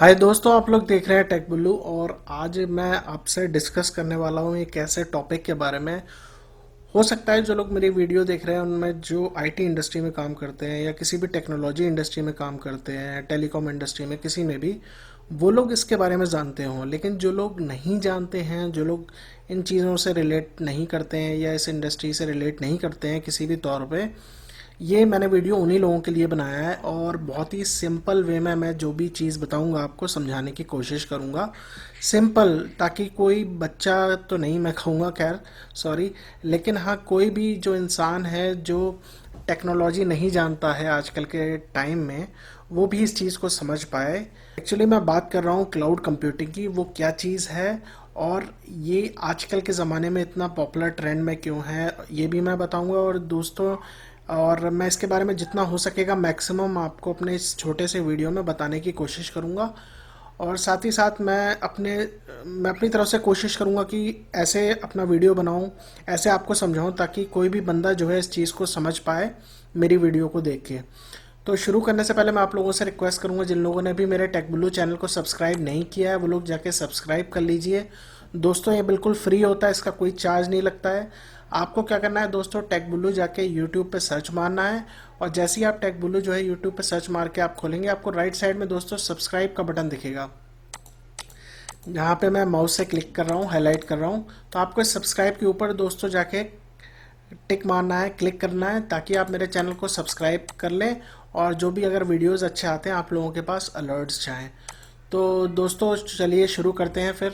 हाय दोस्तों, आप लोग देख रहे हैं टेक बुल्लू। और आज मैं आपसे डिस्कस करने वाला हूँ एक ऐसे टॉपिक के बारे में। हो सकता है जो लोग मेरी वीडियो देख रहे हैं उनमें जो आईटी इंडस्ट्री में काम करते हैं या किसी भी टेक्नोलॉजी इंडस्ट्री में काम करते हैं, टेलीकॉम इंडस्ट्री में, किसी में भी, वो लोग इसके बारे में जानते हों। लेकिन जो लोग नहीं जानते हैं, जो लोग इन चीज़ों से रिलेट नहीं करते हैं या इस इंडस्ट्री से रिलेट नहीं करते हैं किसी भी तौर पे, ये मैंने वीडियो उन्हीं लोगों के लिए बनाया है। और बहुत ही सिंपल वे में मैं जो भी चीज़ बताऊंगा आपको समझाने की कोशिश करूंगा, सिंपल, ताकि कोई बच्चा तो नहीं मैं कहूँगा, खैर सॉरी, लेकिन हाँ, कोई भी जो इंसान है जो टेक्नोलॉजी नहीं जानता है आजकल के टाइम में, वो भी इस चीज़ को समझ पाए। एक्चुअली मैं बात कर रहा हूँ क्लाउड कंप्यूटिंग की। वो क्या चीज़ है और ये आजकल के ज़माने में इतना पॉपुलर ट्रेंड में क्यों है, ये भी मैं बताऊंगा। और दोस्तों, और मैं इसके बारे में जितना हो सकेगा मैक्सिमम आपको अपने इस छोटे से वीडियो में बताने की कोशिश करूँगा। और साथ ही साथ मैं अपनी तरफ से कोशिश करूँगा कि ऐसे अपना वीडियो बनाऊँ, ऐसे आपको समझाऊँ, ताकि कोई भी बंदा जो है इस चीज़ को समझ पाए मेरी वीडियो को देख के। तो शुरू करने से पहले मैं आप लोगों से रिक्वेस्ट करूंगा, जिन लोगों ने भी मेरे टेक ब्लू चैनल को सब्सक्राइब नहीं किया है वो लोग जाके सब्सक्राइब कर लीजिए। दोस्तों, ये बिल्कुल फ्री होता है, इसका कोई चार्ज नहीं लगता है। आपको क्या करना है दोस्तों, टेक ब्लू जाके यूट्यूब पे सर्च मारना है। और जैसे ही आप टेक ब्लू जो है यूट्यूब पे सर्च मार के आप खोलेंगे, आपको राइट साइड में दोस्तों सब्सक्राइब का बटन दिखेगा, जहाँ पे मैं माउस से क्लिक कर रहा हूँ, हाईलाइट कर रहा हूँ। तो आपको इस सब्सक्राइब के ऊपर दोस्तों जाके टिक मारना है, क्लिक करना है, ताकि आप मेरे चैनल को सब्सक्राइब कर लें और जो भी अगर वीडियोस अच्छे आते हैं आप लोगों के पास अलर्ट्स जाएं। तो दोस्तों चलिए शुरू करते हैं फिर।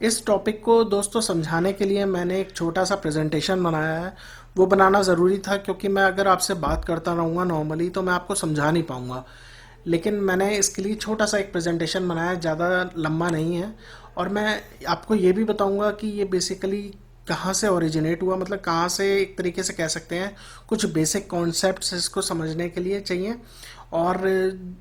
इस टॉपिक को दोस्तों समझाने के लिए मैंने एक छोटा सा प्रेजेंटेशन बनाया है। वो बनाना ज़रूरी था क्योंकि मैं अगर आपसे बात करता रहूँगा नॉर्मली तो मैं आपको समझा नहीं पाऊँगा। लेकिन मैंने इसके लिए छोटा सा एक प्रेजेंटेशन बनाया है, ज़्यादा लंबा नहीं है। और मैं आपको ये भी बताऊँगा कि ये बेसिकली कहाँ से ओरिजिनेट हुआ, मतलब कहाँ से, एक तरीके से कह सकते हैं कुछ बेसिक कॉन्सेप्ट्स इसको समझने के लिए चाहिए। और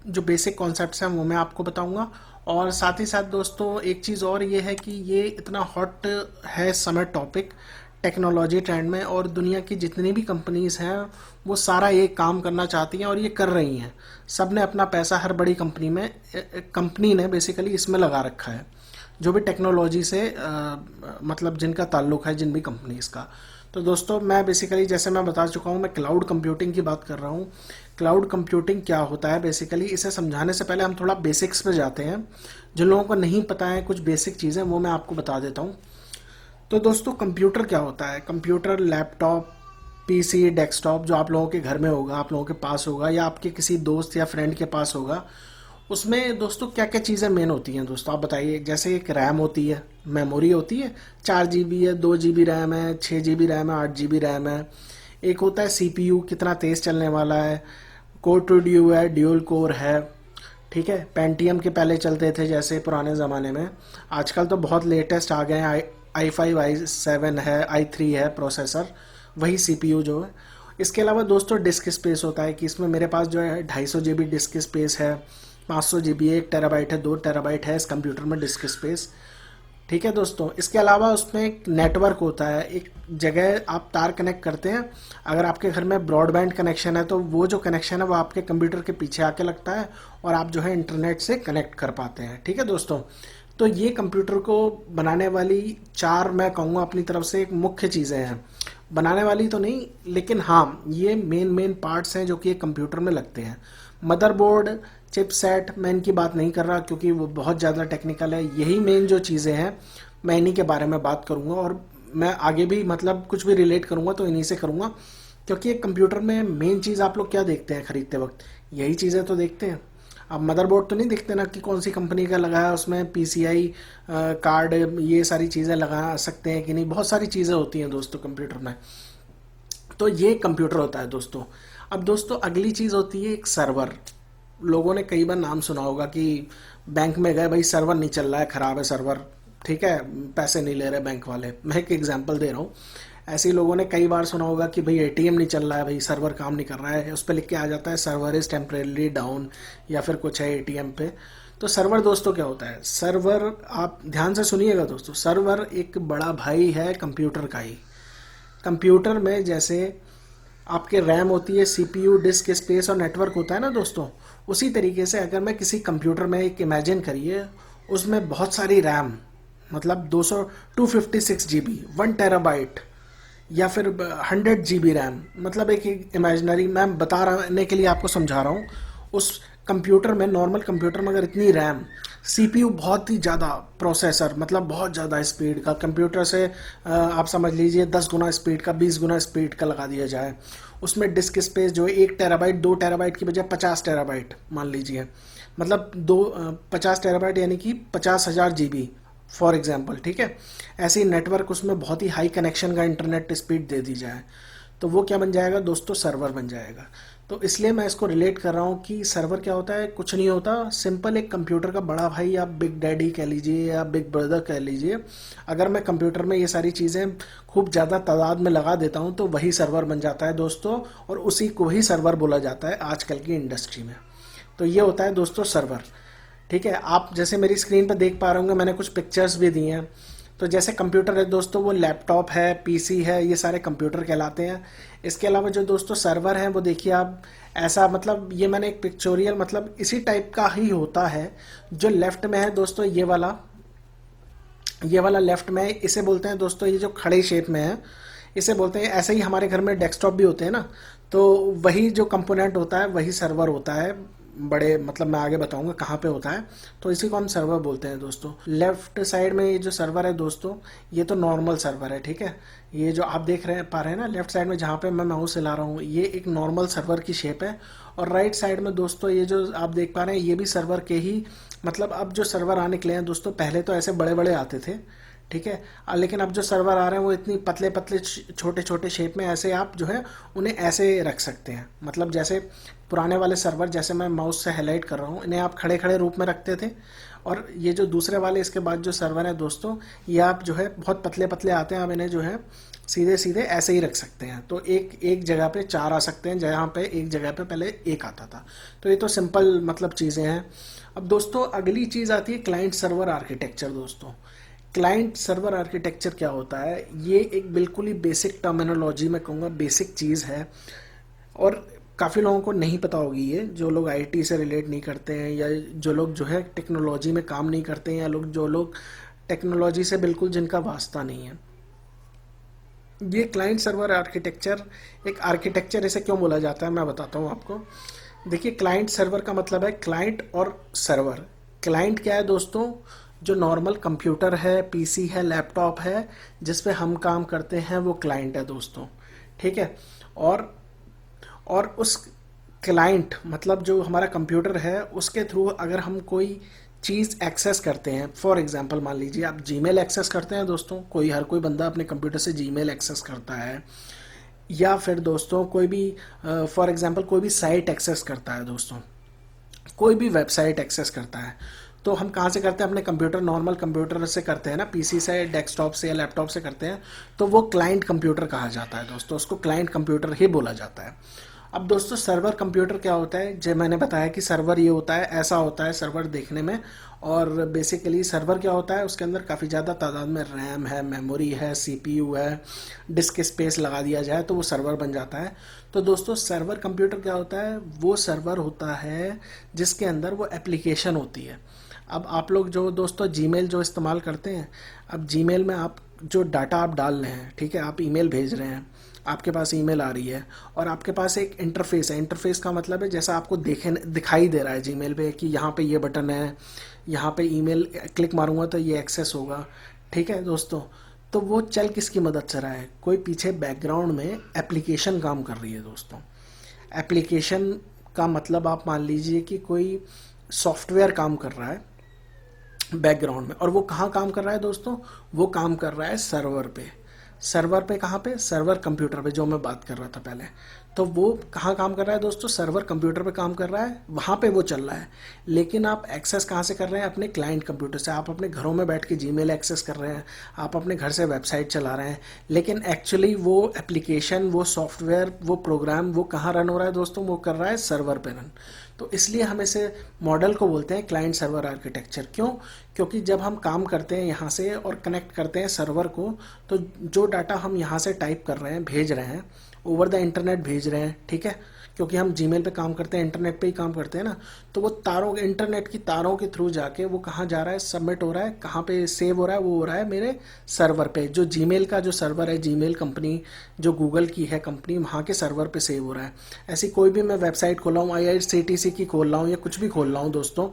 जो बेसिक कॉन्सेप्ट्स हैं वो मैं आपको बताऊंगा। और साथ ही साथ दोस्तों एक चीज़ और ये है कि ये इतना हॉट है इस समय टॉपिक टेक्नोलॉजी ट्रेंड में, और दुनिया की जितनी भी कंपनीज हैं वो सारा ये काम करना चाहती हैं और ये कर रही हैं। सब ने अपना पैसा हर बड़ी कंपनी ने बेसिकली इसमें लगा रखा है, जो भी टेक्नोलॉजी से मतलब जिनका ताल्लुक है, जिन भी कंपनीज का। तो दोस्तों मैं बेसिकली, जैसे मैं बता चुका हूँ, मैं क्लाउड कंप्यूटिंग की बात कर रहा हूँ। क्लाउड कंप्यूटिंग क्या होता है बेसिकली, इसे समझाने से पहले हम थोड़ा बेसिक्स पे जाते हैं। जिन लोगों को नहीं पता है कुछ बेसिक चीज़ें, वो मैं आपको बता देता हूँ। तो दोस्तों कंप्यूटर क्या होता है? कंप्यूटर लैपटॉप, पीसी, डेस्कटॉप जो आप लोगों के घर में होगा, आप लोगों के पास होगा, या आपके किसी दोस्त या फ्रेंड के पास होगा, उसमें दोस्तों क्या क्या चीज़ें मेन होती हैं दोस्तों, आप बताइए। जैसे एक रैम होती है, मेमोरी होती है, 4 GB है, 2 GB रैम है, 6 GB रैम है, 8 GB रैम है। एक होता है सीपीयू, कितना तेज़ चलने वाला है, कोर टू ड्यू है, ड्यूल कोर है, ठीक है। पेंटियम के पहले चलते थे जैसे पुराने ज़माने में। आजकल तो बहुत लेटेस्ट आ गए हैं, आई5, i7 है, i3 है प्रोसेसर, वही सीपीयू जो है। इसके अलावा दोस्तों डिस्क स्पेस होता है कि इसमें मेरे पास जो है 250 GB डिस्क स्पेस है, 500 GB, 1 TB है, 2 TB है इस कंप्यूटर में डिस्क स्पेस, ठीक है दोस्तों। इसके अलावा उसमें एक नेटवर्क होता है, एक जगह आप तार कनेक्ट करते हैं। अगर आपके घर में ब्रॉडबैंड कनेक्शन है तो वो जो कनेक्शन है वो आपके कंप्यूटर के पीछे आके लगता है और आप जो है इंटरनेट से कनेक्ट कर पाते हैं, ठीक है दोस्तों। तो ये कंप्यूटर को बनाने वाली चार, मैं कहूँगा अपनी तरफ से, एक मुख्य चीज़ें हैं। बनाने वाली तो नहीं, लेकिन हाँ ये मेन पार्ट्स हैं जो कि एक कंप्यूटर में लगते हैं। मदरबोर्ड, चिपसेट, मैं इनकी बात नहीं कर रहा क्योंकि वो बहुत ज़्यादा टेक्निकल है। यही मेन जो चीज़ें हैं मैं इन्हीं के बारे में बात करूँगा, और मैं आगे भी मतलब कुछ भी रिलेट करूँगा तो इन्हीं से करूँगा। क्योंकि एक कंप्यूटर में मेन चीज़ आप लोग क्या देखते हैं खरीदते वक्त, यही चीज़ें तो देखते हैं। अब मदरबोर्ड तो नहीं देखते ना कि कौन सी कंपनी का लगा है, उसमें पीसीआई कार्ड, ये सारी चीज़ें लगा सकते हैं कि नहीं, बहुत सारी चीज़ें होती हैं दोस्तों कंप्यूटर में। तो ये कंप्यूटर होता है दोस्तों। अब दोस्तों अगली चीज़ होती है एक सर्वर। लोगों ने कई बार नाम सुना होगा कि बैंक में गए, भाई सर्वर नहीं चल रहा है, ख़राब है सर्वर, ठीक है, पैसे नहीं ले रहे बैंक वाले। मैं एक एग्जांपल दे रहा हूँ। ऐसे ही लोगों ने कई बार सुना होगा कि भाई एटीएम नहीं चल रहा है, भाई सर्वर काम नहीं कर रहा है, उस पर लिख के आ जाता है सर्वर इज़ टेम्परेली डाउन, या फिर कुछ है एटीएम पे। तो सर्वर दोस्तों क्या होता है? सर्वर, आप ध्यान से सुनिएगा दोस्तों, सर्वर एक बड़ा भाई है कंप्यूटर का ही। कंप्यूटर में जैसे आपके रैम होती है, सीपीयू, डिस्क स्पेस और नेटवर्क होता है ना दोस्तों। उसी तरीके से अगर मैं किसी कंप्यूटर में एक इमेजिन करिए, उसमें बहुत सारी रैम, मतलब 200 256 GB, 1 TB, या फिर 100 GB रैम, मतलब एक इमेजिनरी, मैं बता रहा के लिए आपको समझा रहा हूँ। उस कंप्यूटर में, नॉर्मल कंप्यूटर में अगर इतनी रैम, सीपीयू बहुत ही ज़्यादा, प्रोसेसर मतलब बहुत ज़्यादा स्पीड का, कंप्यूटर से आप समझ लीजिए 10 गुना स्पीड का, 20 गुना स्पीड का लगा दिया जाए। उसमें डिस्क स्पेस जो है 1 TB, 2 TB की बजाय 50 TB मान लीजिए, मतलब 50 TB यानी कि 50,000 GB फॉर एग्जाम्पल, ठीक है। ऐसे ही नेटवर्क, उसमें बहुत ही हाई कनेक्शन का इंटरनेट स्पीड दे दी जाए, तो वो क्या बन जाएगा दोस्तों, सर्वर बन जाएगा। तो इसलिए मैं इसको रिलेट कर रहा हूँ कि सर्वर क्या होता है, कुछ नहीं होता, सिंपल एक कंप्यूटर का बड़ा भाई, आप बिग डैडी कह लीजिए या बिग ब्रदर कह लीजिए। अगर मैं कंप्यूटर में ये सारी चीज़ें खूब ज़्यादा तादाद में लगा देता हूँ तो वही सर्वर बन जाता है दोस्तों, और उसी को ही सर्वर बोला जाता है आजकल की इंडस्ट्री में। तो ये होता है दोस्तों सर्वर, ठीक है। आप जैसे मेरी स्क्रीन पर देख पा रहे होंगे, मैंने कुछ पिक्चर्स भी दी हैं। तो जैसे कंप्यूटर है दोस्तों, वो लैपटॉप है, पीसी है, ये सारे कंप्यूटर कहलाते हैं। इसके अलावा जो दोस्तों सर्वर है, वो देखिए आप, ऐसा मतलब ये मैंने एक पिक्चोरियल, मतलब इसी टाइप का ही होता है। जो लेफ्ट में है दोस्तों, ये वाला लेफ्ट में है, इसे बोलते हैं दोस्तों, ये जो खड़े शेप में है, इसे बोलते हैं। ऐसे ही हमारे घर में डेस्कटॉप भी होते हैं ना, तो वही जो कंपोनेंट होता है वही सर्वर होता है। बड़े मतलब मैं आगे बताऊंगा कहाँ पे होता है, तो इसी को हम सर्वर बोलते हैं दोस्तों। लेफ्ट साइड में ये जो सर्वर है दोस्तों, ये तो नॉर्मल सर्वर है, ठीक है। ये जो आप देख रहे हैं पा रहे हैं ना लेफ्ट साइड में, जहाँ पे मैं माउस हिला रहा हूँ, ये एक नॉर्मल सर्वर की शेप है। और राइट साइड में दोस्तों, ये जो आप देख पा रहे हैं, ये भी सर्वर के ही, मतलब अब जो सर्वर आने के लिए हैं दोस्तों, पहले तो ऐसे बड़े बड़े आते थे, ठीक है। लेकिन अब जो सर्वर आ रहे हैं वो इतनी पतले पतले छोटे छोटे शेप में, ऐसे आप जो है उन्हें ऐसे रख सकते हैं। मतलब जैसे पुराने वाले सर्वर, जैसे मैं माउस से हाईलाइट कर रहा हूँ, इन्हें आप खड़े खड़े रूप में रखते थे। और ये जो दूसरे वाले इसके बाद जो सर्वर है दोस्तों, ये आप जो है बहुत पतले पतले आते हैं, आप इन्हें जो है सीधे सीधे ऐसे ही रख सकते हैं। तो एक एक जगह पे 4 आ सकते हैं, जहाँ पे एक जगह पे पहले एक आता था। तो ये तो सिंपल मतलब चीज़ें हैं। अब दोस्तों अगली चीज़ आती है क्लाइंट सर्वर आर्किटेक्चर दोस्तों। क्लाइंट सर्वर आर्किटेक्चर क्या होता है, ये एक बिल्कुल ही बेसिक टर्मिनोलॉजी में कहूँगा, बेसिक चीज़ है। और काफ़ी लोगों को नहीं पता होगी ये, जो लोग आईटी से रिलेट नहीं करते हैं, या जो लोग जो है टेक्नोलॉजी में काम नहीं करते हैं, या जो लोग टेक्नोलॉजी से बिल्कुल जिनका वास्ता नहीं है। ये क्लाइंट सर्वर आर्किटेक्चर, एक आर्किटेक्चर इसे क्यों बोला जाता है मैं बताता हूँ आपको। देखिए, क्लाइंट सर्वर का मतलब है क्लाइंट और सर्वर। क्लाइंट क्या है दोस्तों, जो नॉर्मल कंप्यूटर है, पीसी है, लैपटॉप है, जिस पे हम काम करते हैं, वो क्लाइंट है दोस्तों, ठीक है। और उस क्लाइंट मतलब जो हमारा कंप्यूटर है, उसके थ्रू अगर हम कोई चीज़ एक्सेस करते हैं, फॉर एग्जांपल मान लीजिए आप जीमेल एक्सेस करते हैं दोस्तों, हर कोई बंदा अपने कंप्यूटर से जीमेल एक्सेस करता है। या फिर दोस्तों कोई भी फॉर एग्जांपल कोई भी साइट एक्सेस करता है दोस्तों, कोई भी वेबसाइट एक्सेस करता है, तो हम कहाँ से करते हैं, अपने कंप्यूटर, नॉर्मल कंप्यूटर से करते हैं ना, पीसी से, डेस्कटॉप से या लैपटॉप से करते हैं। तो वो क्लाइंट कंप्यूटर कहा जाता है दोस्तों, उसको क्लाइंट कंप्यूटर ही बोला जाता है। अब दोस्तों सर्वर कंप्यूटर क्या होता है, जो मैंने बताया कि सर्वर ये होता है, ऐसा होता है सर्वर देखने में। और बेसिकली सर्वर क्या होता है, उसके अंदर काफ़ी ज़्यादा तादाद में रैम है, मेमोरी है, सीपीयू है, डिस्क स्पेस लगा दिया जाए तो वो सर्वर बन जाता है। तो दोस्तों सर्वर कंप्यूटर क्या होता है, वो सर्वर होता है जिसके अंदर वो एप्लीकेशन होती है। अब आप लोग जो दोस्तों जीमेल जो इस्तेमाल करते हैं, अब जीमेल में आप जो डाटा आप डाल रहे हैं, ठीक है, आप ईमेल भेज रहे हैं, आपके पास ईमेल आ रही है, और आपके पास एक इंटरफेस है। इंटरफेस का मतलब है जैसा आपको दिखाई दे रहा है जीमेल पे कि यहाँ पे ये बटन है, यहाँ पे ईमेल क्लिक मारूंगा तो ये एक्सेस होगा, ठीक है दोस्तों। तो वो चल किसकी मदद से रहा है, कोई पीछे बैकग्राउंड में एप्लीकेशन काम कर रही है दोस्तों। एप्लीकेशन का मतलब आप मान लीजिए कि कोई सॉफ्टवेयर काम कर रहा है बैकग्राउंड में, और वो कहाँ काम कर रहा है दोस्तों, वो काम कर रहा है सर्वर पे। सर्वर पे कहाँ पे, सर्वर कंप्यूटर पे, जो मैं बात कर रहा था पहले। तो वो कहाँ काम कर रहा है दोस्तों, सर्वर कंप्यूटर पे काम कर रहा है, वहाँ पे वो चल रहा है। लेकिन आप एक्सेस कहाँ से कर रहे हैं, अपने क्लाइंट कंप्यूटर से। आप अपने घरों में बैठ के जीमेल एक्सेस कर रहे हैं, आप अपने घर से वेबसाइट चला रहे हैं, लेकिन एक्चुअली वो एप्लीकेशन, वो सॉफ्टवेयर, वो प्रोग्राम, वो कहाँ रन हो रहा है दोस्तों, वो कर रहा है सर्वर पे रन। तो इसलिए हम इसे मॉडल को बोलते हैं क्लाइंट सर्वर आर्किटेक्चर। क्यों, क्योंकि जब हम काम करते हैं यहाँ से और कनेक्ट करते हैं सर्वर को, तो जो डाटा हम यहाँ से टाइप कर रहे हैं, भेज रहे हैं, ओवर द इंटरनेट भेज रहे हैं, ठीक है, क्योंकि हम जीमेल पे काम करते हैं, इंटरनेट पे ही काम करते हैं ना, तो वो तारों, इंटरनेट की तारों के थ्रू जाके वो कहाँ जा रहा है, सबमिट हो रहा है, कहाँ पे सेव हो रहा है, वो हो रहा है मेरे सर्वर पे, जो जीमेल का जो सर्वर है, जीमेल कंपनी जो गूगल की है कंपनी, वहाँ के सर्वर पे सेव हो रहा है। ऐसी कोई भी मैं वेबसाइट खोल रहा हूँ, IRCTC की खोल रहा हूँ या कुछ भी खोल रहा हूँ दोस्तों,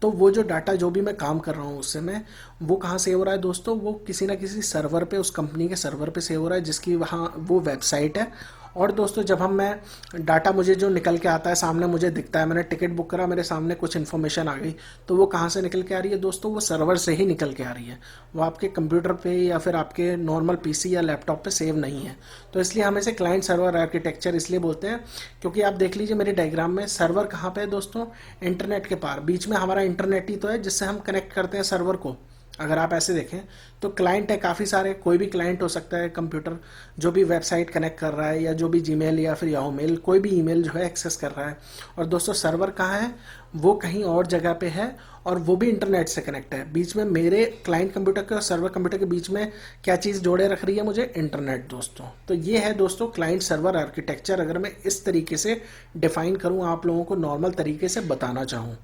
तो वो जो डाटा जो भी मैं काम कर रहा हूँ उससे मैं, वो कहाँ सेव हो रहा है दोस्तों, वो किसी ना किसी सर्वर पे, उस कंपनी के सर्वर पे सेव हो रहा है, जिसकी वहाँ वो वेबसाइट है। और दोस्तों जब हम मैं डाटा मुझे जो निकल के आता है सामने, मुझे दिखता है, मैंने टिकट बुक करा, मेरे सामने कुछ इन्फॉर्मेशन आ गई, तो वो कहाँ से निकल के आ रही है दोस्तों, वो सर्वर से ही निकल के आ रही है, वो आपके कंप्यूटर पे या फिर आपके नॉर्मल पीसी या लैपटॉप पे सेव नहीं है। तो इसलिए हम इसे क्लाइंट सर्वर आर्किटेक्चर इसलिए बोलते हैं, क्योंकि आप देख लीजिए मेरे डायग्राम में सर्वर कहाँ पे है दोस्तों, इंटरनेट के पार, बीच में हमारा इंटरनेट ही तो है जिससे हम कनेक्ट करते हैं सर्वर को। अगर आप ऐसे देखें तो क्लाइंट है काफ़ी सारे, कोई भी क्लाइंट हो सकता है कंप्यूटर, जो भी वेबसाइट कनेक्ट कर रहा है, या जो भी जीमेल या फिर याहू मेल, कोई भी ईमेल जो है एक्सेस कर रहा है। और दोस्तों सर्वर कहाँ है, वो कहीं और जगह पे है, और वो भी इंटरनेट से कनेक्ट है। बीच में मेरे क्लाइंट कंप्यूटर के और सर्वर कंप्यूटर के बीच में क्या चीज़ जोड़े रख रही है मुझे, इंटरनेट दोस्तों। तो ये है दोस्तों क्लाइंट सर्वर आर्किटेक्चर, अगर मैं इस तरीके से डिफाइन करूँ, आप लोगों को नॉर्मल तरीके से बताना चाहूँ,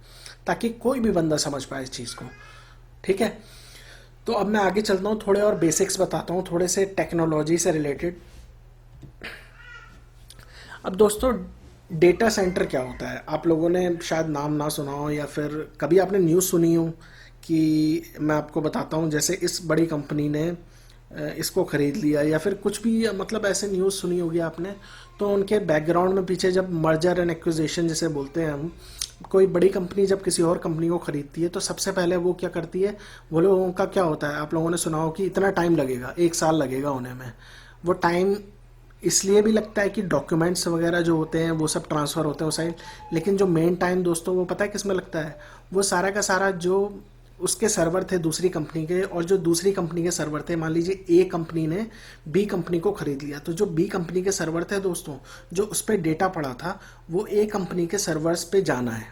ताकि कोई भी बंदा समझ पाए इस चीज़ को, ठीक है। तो अब मैं आगे चलता हूँ, थोड़े और बेसिक्स बताता हूँ, थोड़े से टेक्नोलॉजी से रिलेटेड। अब दोस्तों डेटा सेंटर क्या होता है, आप लोगों ने शायद नाम ना सुना हो, या फिर कभी आपने न्यूज़ सुनी हो, कि मैं आपको बताता हूँ, जैसे इस बड़ी कंपनी ने इसको ख़रीद लिया, या फिर कुछ भी, मतलब ऐसे न्यूज़ सुनी होगी आपने, तो उनके बैकग्राउंड में पीछे जब मर्जर एंड एक्विजिशन जिसे बोलते हैं हम, कोई बड़ी कंपनी जब किसी और कंपनी को ख़रीदती है तो सबसे पहले वो क्या करती है, वो लोगों का क्या होता है, आप लोगों ने सुना हो कि इतना टाइम लगेगा, 1 साल लगेगा होने में। वो टाइम इसलिए भी लगता है कि डॉक्यूमेंट्स वगैरह जो होते हैं वो सब ट्रांसफ़र होते हैं उस साइड, लेकिन जो मेन टाइम दोस्तों वो पता है किस में लगता है, वो सारा का सारा जो उसके सर्वर थे दूसरी कंपनी के, और जो दूसरी कंपनी के सर्वर थे, मान लीजिए ए कंपनी ने बी कंपनी को ख़रीद लिया, तो जो बी कंपनी के सर्वर थे दोस्तों, जो उस पर डेटा पड़ा था, वो ए कंपनी के सर्वर्स पे जाना है,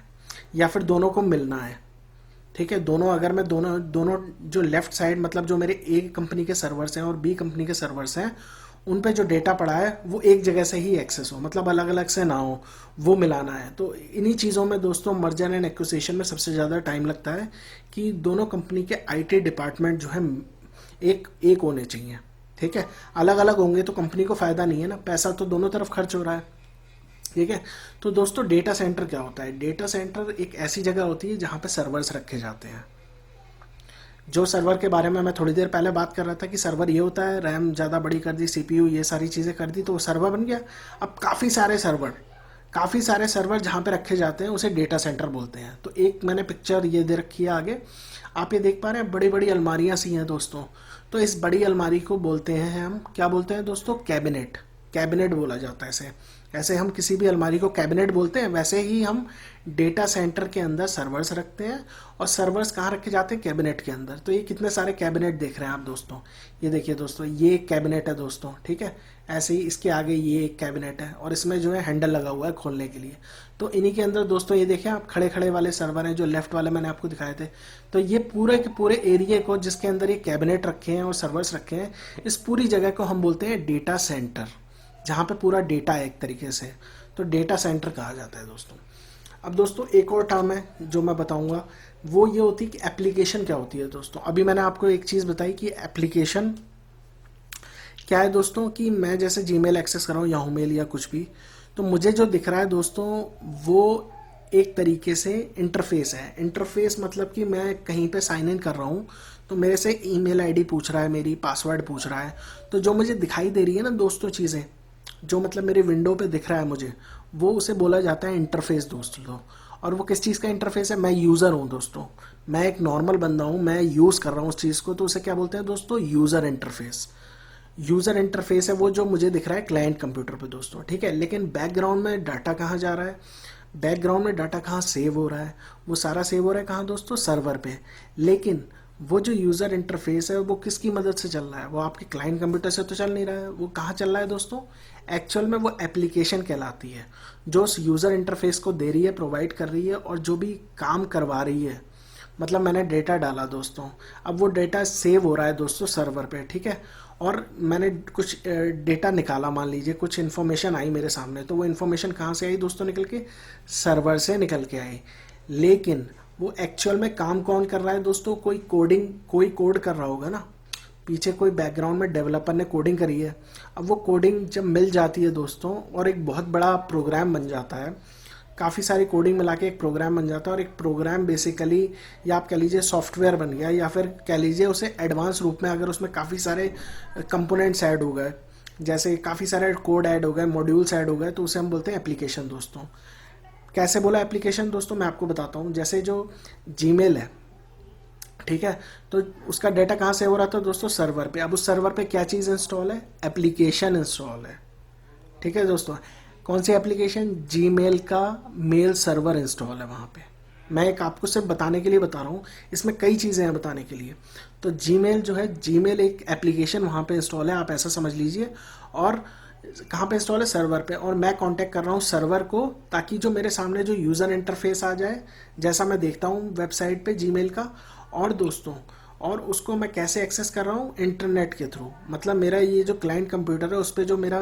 या फिर दोनों को मिलना है, ठीक है। दोनों, अगर मैं दोनों दोनों जो लेफ्ट साइड, मतलब जो मेरे ए कंपनी के सर्वर्स हैं और बी कंपनी के सर्वर्स हैं, उन पे जो डेटा पड़ा है वो एक जगह से ही एक्सेस हो, मतलब अलग अलग से ना हो, वो मिलाना है। तो इन्हीं चीज़ों में दोस्तों मर्जर एंड एक्विजिशन में सबसे ज़्यादा टाइम लगता है, कि दोनों कंपनी के IT डिपार्टमेंट जो है एक एक होने चाहिए, ठीक है। अलग अलग होंगे तो कंपनी को फ़ायदा नहीं है ना, पैसा तो दोनों तरफ खर्च हो रहा है, ठीक है। तो दोस्तों डेटा सेंटर क्या होता है, डेटा सेंटर एक ऐसी जगह होती है जहाँ पे सर्वर्स रखे जाते हैं। जो सर्वर के बारे में मैं थोड़ी देर पहले बात कर रहा था, कि सर्वर ये होता है, रैम ज़्यादा बड़ी कर दी, CPU ये सारी चीज़ें कर दी, तो वो सर्वर बन गया। अब काफ़ी सारे सर्वर जहाँ पे रखे जाते हैं उसे डेटा सेंटर बोलते हैं। तो एक मैंने पिक्चर ये दे रखी है आगे, आप ये देख पा रहे हैं, बड़ी बड़ी अलमारियाँ सी हैं दोस्तों। तो इस बड़ी अलमारी को बोलते हैं हम, क्या बोलते हैं दोस्तों, कैबिनेट। कैबिनेट बोला जाता है इसे। ऐसे हम किसी भी अलमारी को कैबिनेट बोलते हैं, वैसे ही हम डेटा सेंटर के अंदर सर्वर्स रखते हैं, और सर्वर्स कहाँ रखे जाते हैं, कैबिनेट के अंदर। तो ये कितने सारे कैबिनेट देख रहे हैं आप दोस्तों, ये देखिए दोस्तों, ये एक कैबिनेट है दोस्तों, ठीक है। ऐसे ही इसके आगे ये एक कैबिनेट है, और इसमें जो है हैंडल लगा हुआ है खोलने के लिए। तो इन्हीं के अंदर दोस्तों ये देखिए आप, खड़े खड़े वाले सर्वर हैं, जो लेफ्ट वाले मैंने आपको दिखाए थे। तो ये पूरे के पूरे एरिया को, जिसके अंदर ये कैबिनेट रखे हैं और सर्वर्स रखे हैं, इस पूरी जगह को हम बोलते हैं डेटा सेंटर, जहाँ पे पूरा डेटा है एक तरीके से। तो डेटा सेंटर कहा जाता है दोस्तों। अब दोस्तों एक और टर्म है जो मैं बताऊंगा, वो ये होती है कि एप्लीकेशन क्या होती है दोस्तों। अभी मैंने आपको एक चीज़ बताई कि एप्लीकेशन क्या है दोस्तों, कि मैं जैसे जीमेल एक्सेस कर रहा हूँ, याहू मेल या कुछ भी, तो मुझे जो दिख रहा है दोस्तों, वो एक तरीके से इंटरफेस है। इंटरफेस मतलब कि मैं कहीं पे साइन इन कर रहा हूँ, तो मेरे से ईमेल आईडी पूछ रहा है, मेरी पासवर्ड पूछ रहा है। तो जो मुझे दिखाई दे रही है ना दोस्तों चीज़ें, जो मतलब मेरे विंडो पे दिख रहा है मुझे, वो उसे बोला जाता है इंटरफेस दोस्तों। और वो किस चीज़ का इंटरफेस है, मैं यूज़र हूँ दोस्तों, मैं एक नॉर्मल बंदा हूँ, मैं यूज़ कर रहा हूँ उस चीज़ को, तो उसे क्या बोलते हैं दोस्तों, यूज़र इंटरफेस। यूज़र इंटरफेस है वो जो मुझे दिख रहा है क्लाइंट कंप्यूटर पे दोस्तों, ठीक है। लेकिन बैकग्राउंड में डाटा कहाँ जा रहा है, बैकग्राउंड में डाटा कहाँ सेव हो रहा है, वो सारा सेव हो रहा है कहाँ दोस्तों, सर्वर पे। लेकिन वो जो यूज़र इंटरफेस है वो किसकी मदद से चल रहा है, वो आपके क्लाइंट कंप्यूटर से तो चल नहीं रहा है, वो कहाँ चल रहा है दोस्तों, एक्चुअल में वो एप्लीकेशन कहलाती है, जो उस यूज़र इंटरफेस को दे रही है, प्रोवाइड कर रही है, और जो भी काम करवा रही है, मतलब मैंने डेटा डाला दोस्तों, अब वो डेटा सेव हो रहा है दोस्तों सर्वर पे, ठीक है। और मैंने कुछ डेटा निकाला, मान लीजिए कुछ इन्फॉर्मेशन आई मेरे सामने, तो वो इन्फॉर्मेशन कहाँ से आई दोस्तों निकल के? सर्वर से निकल के आई। लेकिन वो एक्चुअल में काम कौन कर रहा है दोस्तों? कोई कोड कर रहा होगा ना, पीछे कोई बैकग्राउंड में डेवलपर ने कोडिंग करी है। अब वो कोडिंग जब मिल जाती है दोस्तों और एक बहुत बड़ा प्रोग्राम बन जाता है, काफ़ी सारी कोडिंग मिला के एक प्रोग्राम बन जाता है, और एक प्रोग्राम बेसिकली, या आप कह लीजिए सॉफ्टवेयर बन गया, या फिर कह लीजिए उसे एडवांस रूप में, अगर उसमें काफ़ी सारे कंपोनेंट्स ऐड हो गए, जैसे काफ़ी सारे कोड ऐड हो गए, मॉड्यूल्स ऐड हो गए, तो उसे हम बोलते हैं एप्लीकेशन दोस्तों। कैसे बोला एप्लीकेशन दोस्तों? मैं आपको बताता हूँ। जैसे जो जीमेल है, ठीक है, तो उसका डेटा कहाँ से हो रहा था दोस्तों? सर्वर पे। अब उस सर्वर पे क्या चीज़ इंस्टॉल है? एप्लीकेशन इंस्टॉल है, ठीक है दोस्तों। कौन सी एप्लीकेशन? जीमेल का मेल सर्वर इंस्टॉल है वहाँ पे। मैं एक आपको सिर्फ बताने के लिए बता रहा हूँ, इसमें कई चीज़ें हैं बताने के लिए। तो जीमेल जो है, जीमेल एक एप्लीकेशन वहाँ पे इंस्टॉल है, आप ऐसा समझ लीजिए। और कहाँ पे इंस्टॉल है? सर्वर पे। और मैं कांटेक्ट कर रहा हूँ सर्वर को, ताकि जो मेरे सामने जो यूज़र इंटरफेस आ जाए, जैसा मैं देखता हूँ वेबसाइट पे जीमेल का। और दोस्तों, और उसको मैं कैसे एक्सेस कर रहा हूँ? इंटरनेट के थ्रू। मतलब मेरा ये जो क्लाइंट कंप्यूटर है, उस पर जो मेरा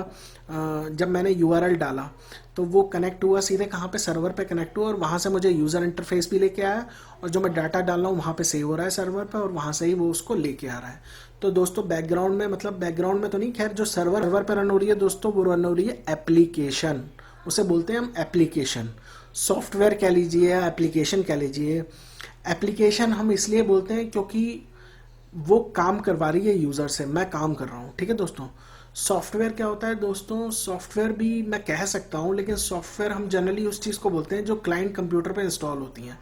जब मैंने यूआरएल डाला, तो वो कनेक्ट हुआ सीधे कहाँ पे? सर्वर पे कनेक्ट हुआ, और वहाँ से मुझे यूज़र इंटरफेस भी लेके आया, और जो मैं डाटा डाल रहा हूँ वहाँ पे सेव हो रहा है सर्वर पे, और वहाँ से ही वो उसको लेके आ रहा है। तो दोस्तों बैकग्राउंड में, मतलब बैकग्राउंड में तो नहीं, खैर जो सर्वर पर रन हो रही है दोस्तों, वो रन हो रही है एप्लीकेशन। उसे बोलते हैं हम एप्लीकेशन। सॉफ्टवेयर कह लीजिए या एप्लीकेशन कह लीजिए। एप्लीकेशन हम इसलिए बोलते हैं क्योंकि वो काम करवा रही है यूज़र से, मैं काम कर रहा हूँ, ठीक है दोस्तों। सॉफ्टवेयर क्या होता है दोस्तों? सॉफ्टवेयर भी मैं कह सकता हूँ, लेकिन सॉफ्टवेयर हम जनरली उस चीज़ को बोलते हैं जो क्लाइंट कंप्यूटर पे इंस्टॉल होती हैं।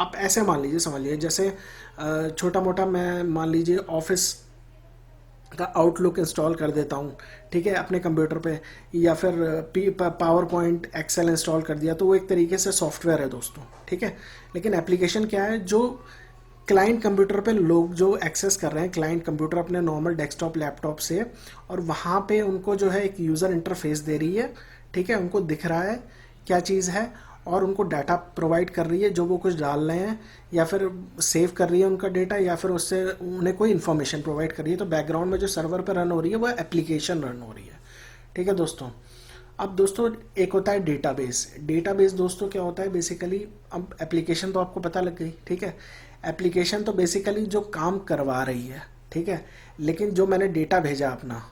आप ऐसे मान लीजिए, समझ लीजिए, जैसे छोटा मोटा मैं मान लीजिए ऑफिस का आउटलुक इंस्टॉल कर देता हूँ, ठीक है, अपने कंप्यूटर पे, या फिर पावर पॉइंट एक्सेल इंस्टॉल कर दिया, तो वो एक तरीके से सॉफ्टवेयर है दोस्तों, ठीक है। लेकिन एप्लीकेशन क्या है? जो क्लाइंट कंप्यूटर पे लोग जो एक्सेस कर रहे हैं, क्लाइंट कंप्यूटर अपने नॉर्मल डेस्कटॉप लैपटॉप से, और वहाँ पे उनको जो है एक यूज़र इंटरफेस दे रही है, ठीक है, उनको दिख रहा है क्या चीज़ है, और उनको डाटा प्रोवाइड कर रही है जो वो कुछ डाल रहे हैं, या फिर सेव कर रही है उनका डेटा, या फिर उससे उन्हें कोई इन्फॉर्मेशन प्रोवाइड कर रही है। तो बैकग्राउंड में जो सर्वर पर रन हो रही है वो एप्लीकेशन रन हो रही है, ठीक है दोस्तों। अब दोस्तों एक होता है डेटाबेस। डेटाबेस दोस्तों क्या होता है बेसिकली? अब एप्लीकेशन तो आपको पता लग गई, ठीक है। एप्लीकेशन तो बेसिकली जो काम करवा रही है, ठीक है। लेकिन जो मैंने डेटा भेजा अपना,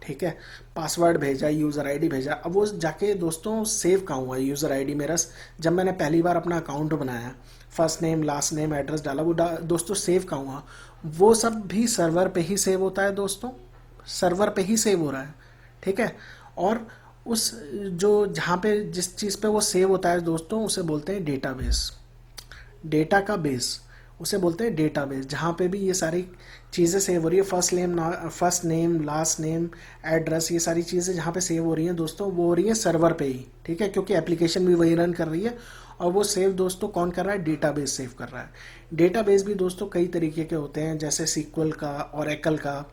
ठीक है, पासवर्ड भेजा, यूज़र आईडी भेजा, अब वो जाके दोस्तों सेव कहाँ हुआ यूज़र आईडी मेरा? जब मैंने पहली बार अपना अकाउंट बनाया, first name last name address डाला, वो दोस्तों सेव कहाँ हुआ? वो सब भी सर्वर पे ही सेव होता है दोस्तों, सर्वर पे ही सेव हो रहा है, ठीक है। और उस जो जहाँ पे जिस चीज़ पे वो सेव होता है दोस्तों, उसे बोलते हैं डेटाबेस। डेटा का बेस उसे बोलते हैं डेटाबेस, जहाँ पे भी ये सारी चीज़ें सेव हो रही है, first name last name address, ये सारी चीज़ें जहाँ पे सेव हो रही हैं दोस्तों, वो हो रही हैं सर्वर पे ही, ठीक है, क्योंकि एप्लीकेशन भी वही रन कर रही है। और वो सेव दोस्तों कौन कर रहा है? डेटाबेस सेव कर रहा है। डेटाबेस भी दोस्तों कई तरीके के होते हैं, जैसे सीक्वल का, ओरेकल का,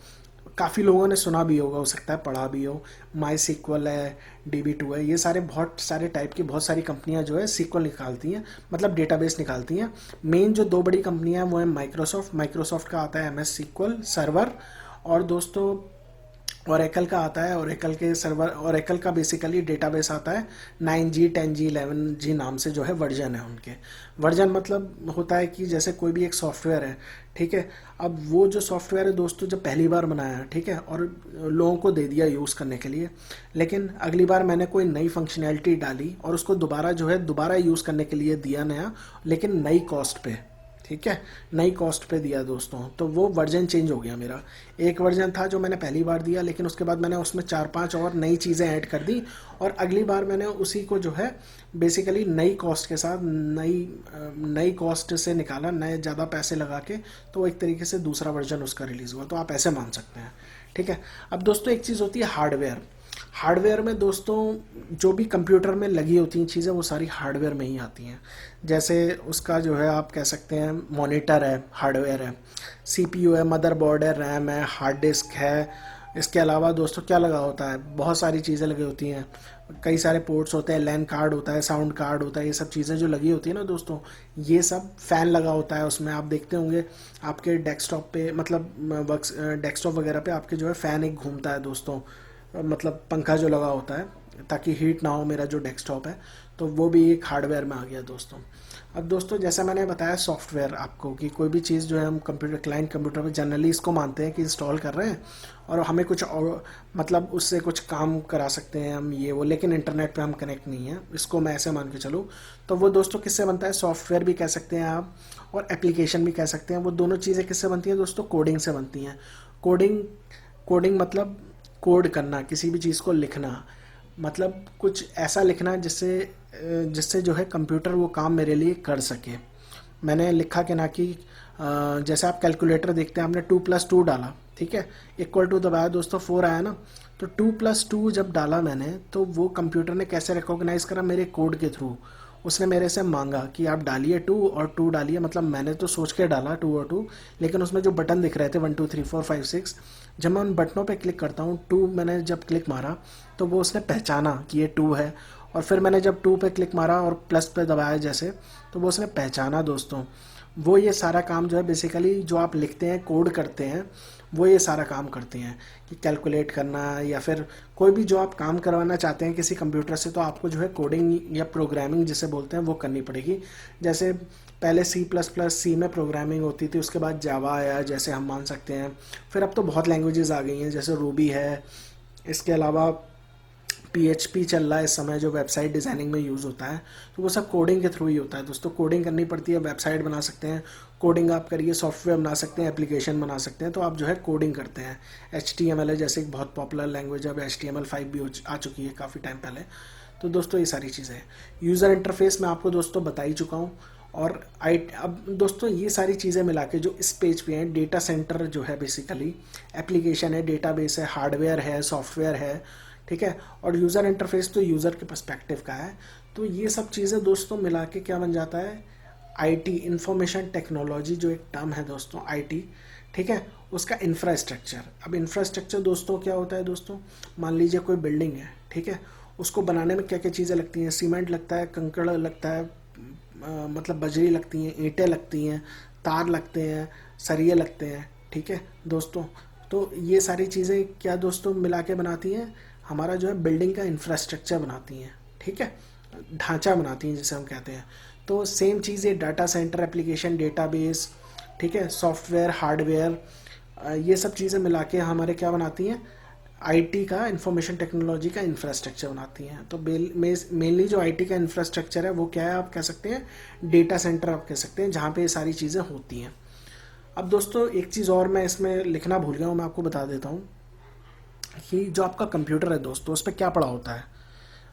काफ़ी लोगों ने सुना भी होगा, हो सकता है पढ़ा भी हो। माई सीक्वल है, DB2 है, ये सारे बहुत सारे टाइप की बहुत सारी कंपनियां जो है सीक्वल निकालती हैं, मतलब डेटाबेस निकालती हैं। मेन जो दो बड़ी कंपनियां हैं वो है माइक्रोसॉफ्ट का आता है MS सीक्वल सर्वर, और दोस्तों ओरेकल का आता है, ओरेकल के सर्वर, ओरेकल का बेसिकली डेटाबेस आता है 9G 10G 11G नाम से, जो है वर्जन है उनके। वर्जन मतलब होता है कि जैसे कोई भी एक सॉफ्टवेयर है, ठीक है, अब वो जो सॉफ्टवेयर है दोस्तों जब पहली बार बनाया, ठीक है, और लोगों को दे दिया यूज़ करने के लिए, लेकिन अगली बार मैंने कोई नई फंक्शनैलिटी डाली और उसको दोबारा जो है दोबारा यूज़ करने के लिए दिया नया, लेकिन नई कॉस्ट पे, ठीक है, नई कॉस्ट पे दिया दोस्तों, तो वो वर्जन चेंज हो गया मेरा। एक वर्जन था जो मैंने पहली बार दिया, लेकिन उसके बाद मैंने उसमें 4-5 और नई चीज़ें ऐड कर दी, और अगली बार मैंने उसी को जो है बेसिकली नई कॉस्ट के साथ, नई कॉस्ट से निकाला, नए ज़्यादा पैसे लगा के, तो एक तरीके से दूसरा वर्जन उसका रिलीज़ हुआ। तो आप ऐसे मान सकते हैं, ठीक है। अब दोस्तों एक चीज़ होती है हार्डवेयर। हार्डवेयर में दोस्तों जो भी कंप्यूटर में लगी होती हैं चीज़ें, वो सारी हार्डवेयर में ही आती हैं। जैसे उसका जो है आप कह सकते हैं मॉनिटर है, हार्डवेयर है, CPU है, मदरबोर्ड है, रैम है, हार्ड डिस्क है, इसके अलावा दोस्तों क्या लगा होता है, बहुत सारी चीज़ें लगी होती हैं, कई सारे पोर्ट्स होते हैं, लैन कार्ड होता है, साउंड कार्ड होता है, ये सब चीज़ें जो लगी होती है ना दोस्तों, ये सब फ़ैन लगा होता है उसमें। आप देखते होंगे आपके डेस्कटॉप पे, मतलब वर्क डेस्कटॉप वगैरह पे आपके जो है फ़ैन एक घूमता है दोस्तों, मतलब पंखा जो लगा होता है ताकि हीट ना हो मेरा जो डेस्कटॉप है। तो वो भी एक हार्डवेयर में आ गया दोस्तों। अब दोस्तों जैसा मैंने बताया सॉफ्टवेयर आपको, कि कोई भी चीज़ जो है हम कंप्यूटर, क्लाइंट कंप्यूटर पे जनरली इसको मानते हैं कि इंस्टॉल कर रहे हैं और हमें कुछ और, मतलब उससे कुछ काम करा सकते हैं हम ये वो, लेकिन इंटरनेट पे हम कनेक्ट नहीं है, इसको मैं ऐसे मान के चलूँ। तो वो दोस्तों किससे बनता है, सॉफ्टवेयर भी कह सकते हैं आप और एप्लीकेशन भी कह सकते हैं। वो दोनों चीज़ें किससे बनती हैं दोस्तों, कोडिंग से बनती हैं। कोडिंग, कोडिंग मतलब कोड करना, किसी भी चीज़ को लिखना, मतलब कुछ ऐसा लिखना जिससे जिससे जो है कंप्यूटर वो काम मेरे लिए कर सके। मैंने लिखा कि ना कि जैसे आप कैलकुलेटर देखते हैं, आपने 2+2 डाला, ठीक है, इक्वल टू दबाया दोस्तों, 4 आया ना। तो 2+2 जब डाला मैंने, तो वो कंप्यूटर ने कैसे रिकॉग्नाइज करा, मेरे कोड के थ्रू। उसने मेरे से मांगा कि आप डालिए 2 और 2 डालिए, मतलब मैंने तो सोच के डाला 2 और 2, लेकिन उसमें जो बटन दिख रहे थे 1 2 3 4 5 6, जब मैं उन बटनों पे क्लिक करता हूँ, 2 मैंने जब क्लिक मारा तो वो उसने पहचाना कि ये 2 है। और फिर मैंने जब 2 पे क्लिक मारा और प्लस पे दबाया जैसे, तो वो उसने पहचाना दोस्तों। वो ये सारा काम जो है बेसिकली जो आप लिखते हैं, कोड करते हैं, वो ये सारा काम करते हैं कि कैलकुलेट करना, या फिर कोई भी जो आप काम करवाना चाहते हैं किसी कंप्यूटर से, तो आपको जो है कोडिंग या प्रोग्रामिंग जिसे बोलते हैं वो करनी पड़ेगी। जैसे पहले सी में प्रोग्रामिंग होती थी, उसके बाद जावा आया जैसे हम मान सकते हैं, फिर अब तो बहुत लैंग्वेजेस आ गई हैं जैसे रूबी है। इसके अलावा PHP चल रहा है इस समय जो वेबसाइट डिज़ाइनिंग में यूज़ होता है, तो वो सब कोडिंग के थ्रू ही होता है दोस्तों। कोडिंग करनी पड़ती है, वेबसाइट बना सकते हैं, कोडिंग आप करिए, सॉफ्टवेयर बना सकते हैं, एप्लीकेशन बना सकते हैं, तो आप जो है कोडिंग करते हैं। HTML है जैसे एक बहुत पॉपुलर लैंग्वेज, अब HTML5 भी आ चुकी है काफ़ी टाइम पहले। तो दोस्तों ये सारी चीज़ें हैं। यूज़र इंटरफेस मैं आपको दोस्तों बता ही चुका हूँ। और अब दोस्तों ये सारी चीज़ें मिला के जो इस पेज पे हैं, डेटा सेंटर जो है बेसिकली एप्लीकेशन है, डेटाबेस है, हार्डवेयर है, सॉफ्टवेयर है, ठीक है, और यूज़र इंटरफेस तो यूज़र के पर्सपेक्टिव का है। तो ये सब चीज़ें दोस्तों मिला के क्या बन जाता है, IT, इंफॉर्मेशन टेक्नोलॉजी जो एक टर्म है दोस्तों, IT, ठीक है, उसका इंफ्रास्ट्रक्चर। अब इंफ्रास्ट्रक्चर दोस्तों क्या होता है दोस्तों, मान लीजिए कोई बिल्डिंग है, ठीक है, उसको बनाने में क्या क्या चीज़ें लगती हैं, सीमेंट लगता है, कंकड़ लगता है, मतलब बजरी लगती हैं, ईंटें लगती हैं, तार लगते हैं, सरिये लगते हैं, ठीक है दोस्तों। तो ये सारी चीज़ें क्या दोस्तों मिला के बनाती हैं, हमारा जो है बिल्डिंग का इंफ्रास्ट्रक्चर बनाती हैं, ठीक है, ढांचा बनाती हैं जिसे हम कहते हैं। तो सेम चीज़ ये डाटा सेंटर, एप्लीकेशन, डेटाबेस, ठीक है, सॉफ्टवेयर, हार्डवेयर, ये सब चीज़ें मिला के हमारे क्या बनाती हैं, IT का, इंफॉर्मेशन टेक्नोलॉजी का इंफ्रास्ट्रक्चर बनाती हैं। तो मेनली जो IT का इंफ्रास्ट्रक्चर है वो क्या है, आप कह सकते हैं डेटा सेंटर आप कह सकते हैं, जहाँ पे ये सारी चीज़ें होती हैं। अब दोस्तों एक चीज़ और मैं इसमें लिखना भूल गया हूँ, मैं आपको बता देता हूँ कि जो आपका कंप्यूटर है दोस्तों, उस पर क्या पड़ा होता है।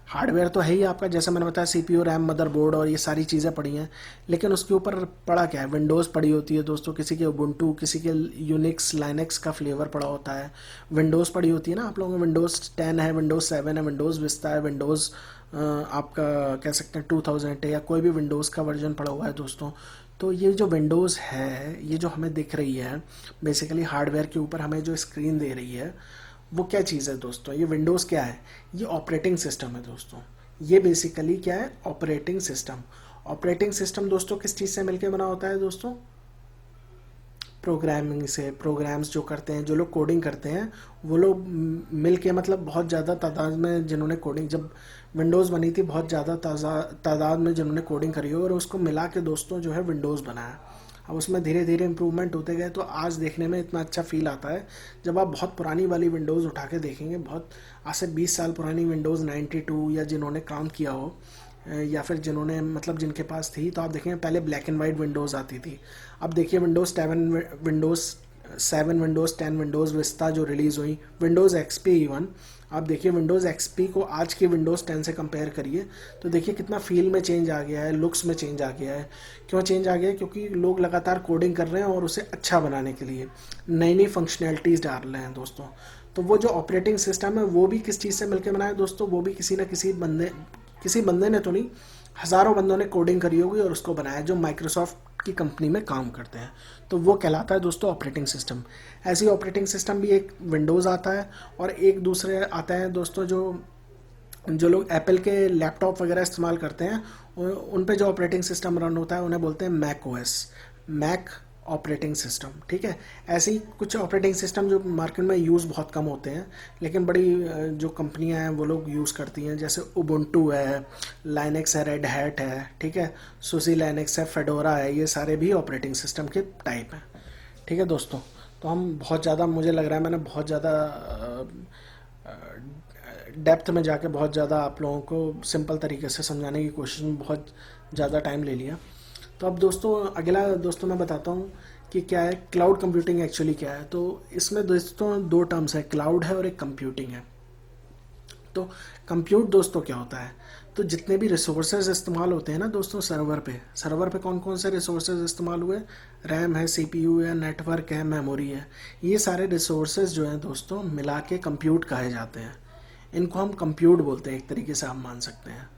हार्डवेयर तो है ही आपका, जैसे मैंने बताया CPU, रैम, मदरबोर्ड और ये सारी चीज़ें पड़ी हैं, लेकिन उसके ऊपर पड़ा क्या है, विंडोज़ पड़ी होती है दोस्तों, किसी के उबुंटू, किसी के यूनिक्स, लाइनेक्स का फ्लेवर पड़ा होता है। विंडोज़ पड़ी होती है ना आप लोगों में, विंडोज़ 10 है, विंडोज़ 7 है, विंडोज़ विस्ता है, विंडोज़ आपका कह सकते हैं 2000 है, या कोई भी विंडोज़ का वर्जन पड़ा हुआ है दोस्तों। तो ये जो विंडोज़ है, ये जो हमें दिख रही है बेसिकली हार्डवेयर के ऊपर हमें जो स्क्रीन दे रही है, वो क्या चीज़ है दोस्तों, ये विंडोज़ क्या है, ये ऑपरेटिंग सिस्टम है दोस्तों। ये बेसिकली क्या है, ऑपरेटिंग सिस्टम। ऑपरेटिंग सिस्टम दोस्तों किस चीज़ से मिलके बना होता है दोस्तों, प्रोग्रामिंग से। प्रोग्राम्स जो करते हैं, जो लोग कोडिंग करते हैं, वो लोग मिल के, मतलब बहुत ज़्यादा तादाद में जिन्होंने कोडिंग, जब विंडोज़ बनी थी बहुत ज़्यादा तादाद में जिन्होंने कोडिंग करी हो, और उसको मिला के दोस्तों जो है विंडोज़ बनाया। अब उसमें धीरे धीरे इम्प्रूवमेंट होते गए, तो आज देखने में इतना अच्छा फील आता है। जब आप बहुत पुरानी वाली विंडोज़ उठा के देखेंगे, बहुत आज से 20 साल पुरानी विंडोज़ 92, या जिन्होंने काम किया हो, या फिर जिन्होंने मतलब जिनके पास थी, तो आप देखेंगे पहले ब्लैक एंड वाइट विंडोज़ आती थी। अब देखिए विंडोज़ 7, विंडोज़ 10, विंडोज़ विस्ता जो रिलीज़ हुई, विंडोज़ XP इवन, आप देखिए विंडोज़ XP को आज के विंडोज़ 10 से कंपेयर करिए, तो देखिए कितना फील में चेंज आ गया है, लुक्स में चेंज आ गया है। क्यों चेंज आ गया है, क्योंकि लोग लगातार कोडिंग कर रहे हैं और उसे अच्छा बनाने के लिए नई नई फंक्शनैलिटीज़ डाल रहे हैं दोस्तों। तो वो जो ऑपरेटिंग सिस्टम है वो भी किस चीज़ से मिलकर बना है दोस्तों, वो भी किसी बंदे ने तो नहीं, हज़ारों बंदों ने कोडिंग करी होगी और उसको बनाया, जो माइक्रोसॉफ्ट की कंपनी में काम करते हैं, तो वो कहलाता है दोस्तों ऑपरेटिंग सिस्टम। ऐसे ही ऑपरेटिंग सिस्टम भी एक विंडोज़ आता है, और एक दूसरे आते हैं दोस्तों जो जो लोग एप्पल के लैपटॉप वगैरह इस्तेमाल करते हैं, उन पे जो ऑपरेटिंग सिस्टम रन होता है उन्हें बोलते हैं Mac OS, Mac operating system. ठीक है, ऐसे ही कुछ ऑपरेटिंग सिस्टम जो मार्केट में यूज़ बहुत कम होते हैं, लेकिन बड़ी जो कंपनियां हैं वो लोग यूज़ करती हैं, जैसे उबुंटू है, लाइनेक्स है, रेड हैट है, ठीक है, सुसी लाइनेक्स है, फेडोरा है, ये सारे भी ऑपरेटिंग सिस्टम के टाइप हैं। ठीक है दोस्तों, तो हम बहुत ज़्यादा, मुझे लग रहा है मैंने बहुत ज़्यादा डेप्थ में जाके बहुत ज़्यादा आप लोगों को सिंपल तरीके से समझाने की कोशिश में बहुत ज़्यादा टाइम ले लिया। तो अब दोस्तों अगला दोस्तों मैं बताता हूँ कि क्या है क्लाउड कंप्यूटिंग, एक्चुअली क्या है। तो इसमें दोस्तों दो टर्म्स है, क्लाउड है और एक कंप्यूटिंग है। तो कंप्यूट दोस्तों क्या होता है, तो जितने भी रिसोर्सेज इस्तेमाल होते हैं ना दोस्तों सर्वर पे कौन कौन से रिसोर्सेज इस्तेमाल हुए, रैम है, सीपीयू है, नेटवर्क है, मेमोरी है, ये सारे रिसोर्सेज जो हैं दोस्तों मिला के कंप्यूट कहे जाते हैं। इनको हम कंप्यूट बोलते हैं, एक तरीके से आप मान सकते हैं,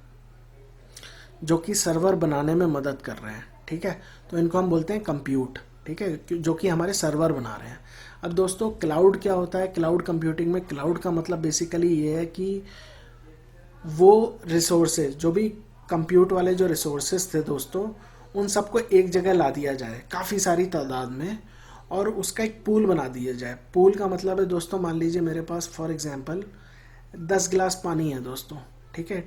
जो कि सर्वर बनाने में मदद कर रहे हैं। ठीक है, तो इनको हम बोलते हैं कंप्यूट। ठीक है, जो कि हमारे सर्वर बना रहे हैं। अब दोस्तों क्लाउड क्या होता है, क्लाउड कंप्यूटिंग में क्लाउड का मतलब बेसिकली ये है कि वो रिसोर्सेज, जो भी कंप्यूट वाले जो रिसोर्सेज थे दोस्तों, उन सबको एक जगह ला दिया जाए काफ़ी सारी तादाद में, और उसका एक पूल बना दिया जाए। पूल का मतलब है दोस्तों, मान लीजिए मेरे पास फॉर एग्जांपल 10 गिलास पानी है दोस्तों। ठीक है,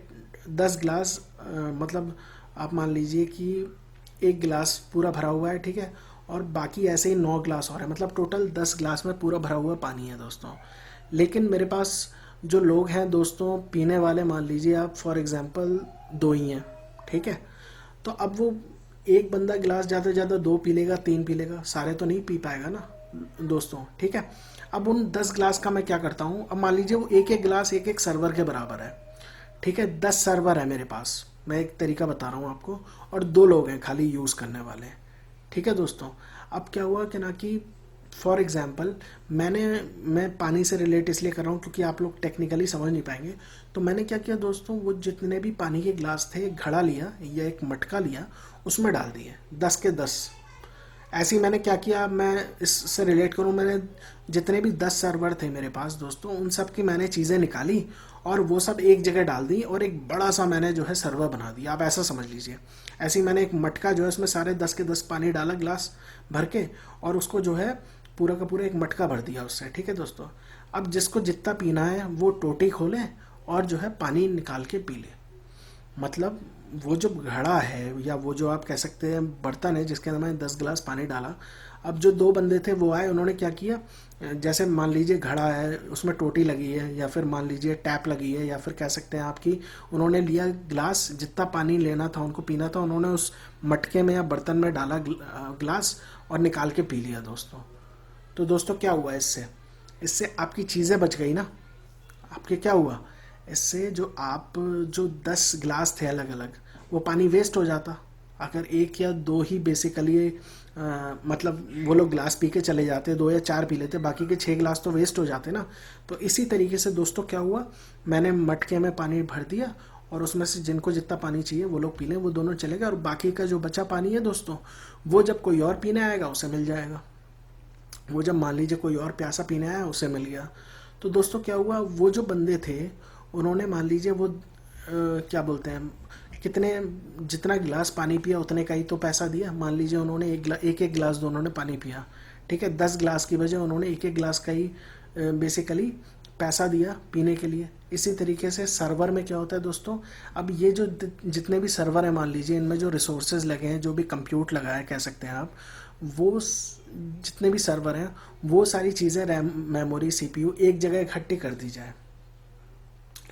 10 गिलास मतलब आप मान लीजिए कि एक गिलास पूरा भरा हुआ है, ठीक है, और बाकी ऐसे ही 9 गिलास और है, मतलब टोटल 10 गिलास में पूरा भरा हुआ पानी है दोस्तों। लेकिन मेरे पास जो लोग हैं दोस्तों पीने वाले, मान लीजिए आप फॉर एग्जांपल 2 ही हैं। ठीक है, तो अब वो एक बंदा गिलास ज़्यादा से ज़्यादा 2 पी लेगा, 3 पी लेगा, सारे तो नहीं पी पाएगा ना दोस्तों। ठीक है, अब उन 10 गिलास का मैं क्या करता हूँ, अब मान लीजिए वो एक एक गिलास एक एक सर्वर के बराबर है। ठीक है, 10 सर्वर है मेरे पास, मैं एक तरीका बता रहा हूँ आपको, और 2 लोग हैं खाली यूज़ करने वाले। ठीक है दोस्तों, अब क्या हुआ कि ना कि फॉर एग्जांपल मैं पानी से रिलेट इसलिए कर रहा हूँ क्योंकि आप लोग टेक्निकली समझ नहीं पाएंगे। तो मैंने क्या किया दोस्तों, वो जितने भी पानी के गिलास थे, एक घड़ा लिया या एक मटका लिया, उसमें डाल दिए 10 के 10। ऐसे ही मैंने क्या किया, मैं इससे रिलेट करूँ, मैंने जितने भी 10 सर्वर थे मेरे पास दोस्तों, उन सब की मैंने चीज़ें निकाली और वो सब एक जगह डाल दी, और एक बड़ा सा मैंने जो है सर्वर बना दिया। आप ऐसा समझ लीजिए, ऐसे ही मैंने एक मटका जो है उसमें सारे 10 के 10 पानी डाला गिलास भर के, और उसको जो है पूरा का पूरा एक मटका भर दिया उससे। ठीक है दोस्तों, अब जिसको जितना पीना है वो टोटी खोले और जो है पानी निकाल के पी ले। मतलब वो जो घड़ा है, या वो जो आप कह सकते हैं बर्तन है जिसके अंदर मैंने 10 गिलास पानी डाला, अब जो 2 बंदे थे वो आए, उन्होंने क्या किया, जैसे मान लीजिए घड़ा है, उसमें टोटी लगी है, या फिर मान लीजिए टैप लगी है, या फिर कह सकते हैं आपकी, उन्होंने लिया गिलास, जितना पानी लेना था उनको पीना था, उन्होंने उस मटके में या बर्तन में डाला गिलास और निकाल के पी लिया दोस्तों। तो दोस्तों क्या हुआ इससे, इससे आपकी चीज़ें बच गई ना। आपके क्या हुआ इससे, जो 10 गिलास थे अलग अलग, वो पानी वेस्ट हो जाता अगर एक या 2 ही बेसिकली मतलब वो लोग गिलास पी के चले जाते, 2 या 4 पी लेते, बाकी के 6 गिलास तो वेस्ट हो जाते ना। तो इसी तरीके से दोस्तों क्या हुआ, मैंने मटके में पानी भर दिया, और उसमें से जिनको जितना पानी चाहिए वो लोग पी लें, वो दोनों चले गए, और बाकी का जो बचा पानी है दोस्तों, वो जब कोई और पीने आएगा उसे मिल जाएगा। वो जब मान लीजिए कोई और प्यासा पीने आया उसे मिल गया। तो दोस्तों क्या हुआ, वो जो बंदे थे उन्होंने मान लीजिए वो क्या बोलते हैं, कितने जितना गिलास पानी पिया उतने का ही तो पैसा दिया। मान लीजिए उन्होंने एक एक गिलास दोनों ने पानी पिया, ठीक है, 10 गिलास की बजाय उन्होंने एक एक गिलास का ही बेसिकली पैसा दिया पीने के लिए। इसी तरीके से सर्वर में क्या होता है दोस्तों, अब ये जो जितने भी सर्वर हैं मान लीजिए, इनमें जो रिसोर्सेज लगे हैं, जो भी कंप्यूट लगा है कह सकते हैं आप, वो जितने भी सर्वर हैं वो सारी चीज़ें रैम, मेमोरी, सीपीयू एक जगह इकट्ठी कर दी जाए।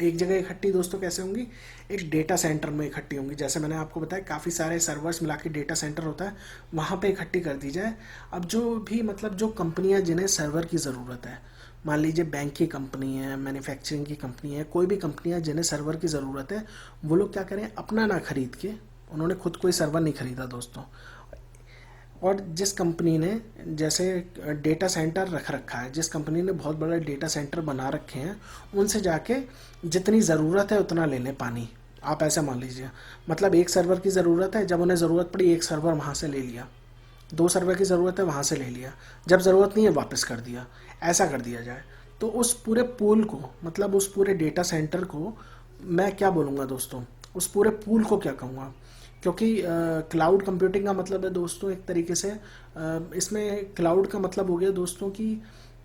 एक जगह इकट्ठी दोस्तों कैसे होंगी, एक डेटा सेंटर में इकट्ठी होंगी। जैसे मैंने आपको बताया काफ़ी सारे सर्वर्स मिला के डेटा सेंटर होता है, वहाँ पे इकट्ठी कर दी जाए। अब जो भी मतलब जो कंपनियाँ जिन्हें सर्वर की ज़रूरत है, मान लीजिए बैंक की कंपनी है, मैन्युफैक्चरिंग की कंपनी है, कोई भी कंपनियाँ जिन्हें सर्वर की ज़रूरत है, वो लोग क्या करें, अपना ना खरीद के, उन्होंने खुद कोई सर्वर नहीं खरीदा दोस्तों, और जिस कंपनी ने जैसे डेटा सेंटर रख रखा है, जिस कंपनी ने बहुत बड़ा डेटा सेंटर बना रखे हैं, उनसे जाके जितनी ज़रूरत है उतना ले लें पानी, आप ऐसे मान लीजिए, मतलब एक सर्वर की ज़रूरत है, जब उन्हें ज़रूरत पड़ी एक सर्वर वहाँ से ले लिया, दो सर्वर की ज़रूरत है वहाँ से ले लिया, जब ज़रूरत नहीं है वापस कर दिया, ऐसा कर दिया जाए। तो उस पूरे पूल को, मतलब उस पूरे डेटा सेंटर को मैं क्या बोलूँगा दोस्तों, उस पूरे पूल को क्या कहूँगा, क्योंकि क्लाउड कंप्यूटिंग का मतलब है दोस्तों एक तरीके से, इसमें क्लाउड का मतलब हो गया दोस्तों कि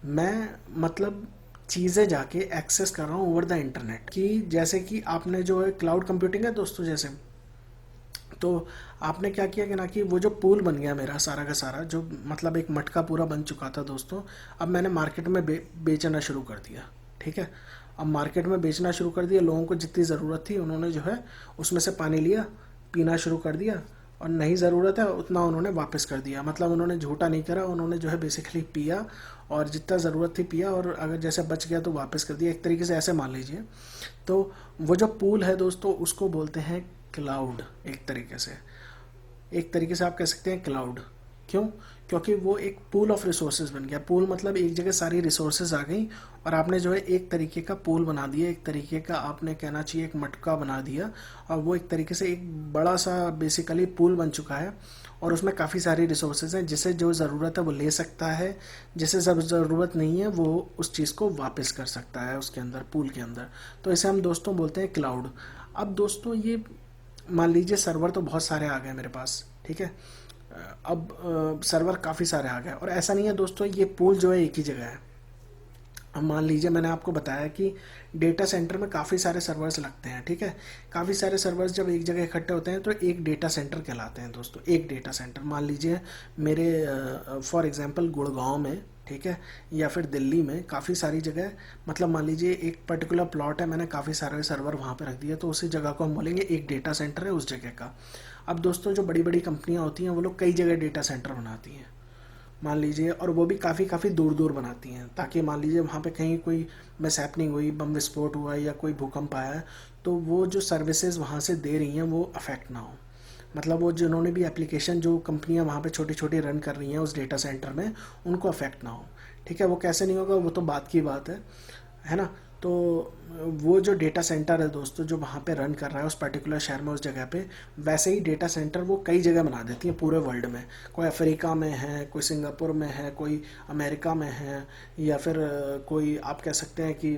मैं मतलब चीज़ें जाके एक्सेस कर रहा हूँ ओवर द इंटरनेट, कि जैसे कि आपने जो है क्लाउड कंप्यूटिंग है दोस्तों, जैसे तो आपने क्या किया कि ना कि वो जो पूल बन गया मेरा सारा का सारा, जो मतलब एक मटका पूरा बन चुका था दोस्तों, अब मैंने मार्केट में बेचना शुरू कर दिया। ठीक है, अब मार्केट में बेचना शुरू कर दिया, लोगों को जितनी ज़रूरत थी उन्होंने जो है उसमें से पानी लिया, पीना शुरू कर दिया, और नहीं ज़रूरत है उतना उन्होंने वापस कर दिया। मतलब उन्होंने झूठा नहीं करा, उन्होंने जो है बेसिकली पिया, और जितना ज़रूरत थी पिया, और अगर जैसे बच गया तो वापस कर दिया, एक तरीके से ऐसे मान लीजिए। तो वो जो पूल है दोस्तों उसको बोलते हैं क्लाउड, एक तरीके से आप कह सकते हैं क्लाउड। क्यों? क्योंकि वो एक पूल ऑफ रिसोर्सेज बन गया। पूल मतलब एक जगह सारी रिसोर्सेज आ गई और आपने जो है एक तरीके का पूल बना दिया, एक तरीके का आपने कहना चाहिए एक मटका बना दिया, और वो एक तरीके से एक बड़ा सा बेसिकली पूल बन चुका है, और उसमें काफ़ी सारी रिसोर्सेज हैं, जिसे जो ज़रूरत है वो ले सकता है, जिसे सब ज़रूरत नहीं है वो उस चीज़ को वापस कर सकता है उसके अंदर, पूल के अंदर। तो इसे हम दोस्तों बोलते हैं क्लाउड। अब दोस्तों ये मान लीजिए सर्वर तो बहुत सारे आ गए मेरे पास, ठीक है, अब सर्वर काफ़ी सारे आ गए, और ऐसा नहीं है दोस्तों ये पूल जो है एक ही जगह है। अब मान लीजिए मैंने आपको बताया कि डेटा सेंटर में काफ़ी सारे सर्वर्स लगते हैं, ठीक है, काफ़ी सारे सर्वर्स जब एक जगह इकट्ठे होते हैं तो एक डेटा सेंटर कहलाते हैं दोस्तों। एक डेटा सेंटर मान लीजिए मेरे फॉर एग्जांपल गुड़गांव में, ठीक है, या फिर दिल्ली में काफ़ी सारी जगह, मतलब मान लीजिए एक पर्टिकुलर प्लॉट है, मैंने काफ़ी सारे सर्वर वहाँ पे रख दिए, तो उसी जगह को हम बोलेंगे एक डेटा सेंटर है उस जगह का। अब दोस्तों जो बड़ी बड़ी कंपनियाँ होती हैं वो लोग कई जगह डेटा सेंटर बनाती हैं, मान लीजिए, और वो भी काफ़ी काफ़ी दूर दूर बनाती हैं, ताकि मान लीजिए वहाँ पे कहीं कोई मिसहैपनिंग हुई, बम विस्फोट हुआ या कोई भूकंप आया, तो वो जो सर्विसेज वहाँ से दे रही हैं वो अफेक्ट ना हो। मतलब वो जिन्होंने भी एप्लीकेशन जो कंपनियां वहाँ पे छोटी छोटी रन कर रही हैं उस डेटा सेंटर में, उनको अफेक्ट ना हो। ठीक है, वो कैसे नहीं होगा वो तो बात की बात है ना। तो वो जो डेटा सेंटर है दोस्तों जो वहाँ पे रन कर रहा है उस पर्टिकुलर शहर में, उस जगह पे, वैसे ही डेटा सेंटर वो कई जगह बना देती हैं पूरे वर्ल्ड में। कोई अफ्रीका में है, कोई सिंगापुर में है, कोई अमेरिका में है, या फिर कोई आप कह सकते हैं कि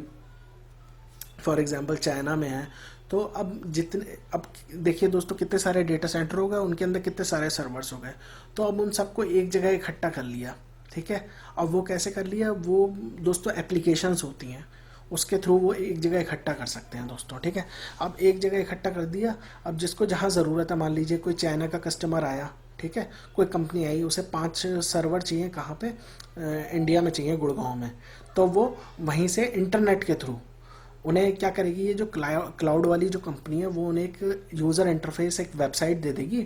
फॉर एग्जांपल चाइना में है। तो अब जितने, अब देखिए दोस्तों कितने सारे डेटा सेंटर हो गए, उनके अंदर कितने सारे सर्वर्स हो गए, तो अब उन सबको एक जगह इकट्ठा कर लिया। ठीक है, अब वो कैसे कर लिया, वो दोस्तों एप्लीकेशंस होती हैं उसके थ्रू वो एक जगह इकट्ठा कर सकते हैं दोस्तों। ठीक है, अब एक जगह इकट्ठा कर दिया, अब जिसको जहाँ ज़रूरत है, मान लीजिए कोई चाइना का कस्टमर आया, ठीक है, कोई कंपनी आई, उसे 5 सर्वर चाहिए, कहाँ पे, इंडिया में चाहिए, गुड़गांव में। तो वो वहीं से इंटरनेट के थ्रू उन्हें क्या करेगी, ये जो क्लाउड वाली जो कंपनी है वो उन्हें एक यूज़र इंटरफेस, एक वेबसाइट दे देगी,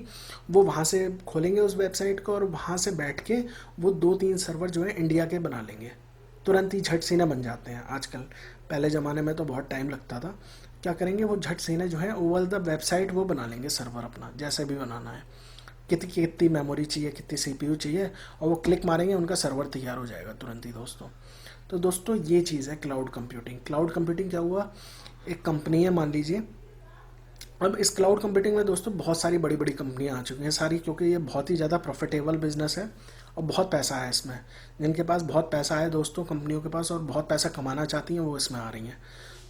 वो वहाँ से खोलेंगे उस वेबसाइट को, और वहाँ से बैठ के वो 2-3 सर्वर जो है इंडिया के बना लेंगे। तुरंत ही झट सीने बन जाते हैं आजकल, पहले ज़माने में तो बहुत टाइम लगता था। क्या करेंगे वो झट सीने जो है ओवर द वेबसाइट वो बना लेंगे सर्वर अपना, जैसे भी बनाना है, कितनी कितनी मेमोरी चाहिए, कितनी सीपीयू चाहिए, और वो क्लिक मारेंगे उनका सर्वर तैयार हो जाएगा तुरंत ही दोस्तों। तो दोस्तों ये चीज़ है क्लाउड कंप्यूटिंग। क्लाउड कंप्यूटिंग क्या हुआ, एक कंपनी है मान लीजिए, अब इस क्लाउड कंप्यूटिंग में दोस्तों बहुत सारी बड़ी बड़ी कंपनियां आ चुकी हैं सारी, क्योंकि ये बहुत ही ज़्यादा प्रॉफिटेबल बिजनेस है और बहुत पैसा है इसमें। जिनके पास बहुत पैसा है दोस्तों कंपनियों के पास, और बहुत पैसा कमाना चाहती हैं, वो इसमें आ रही हैं।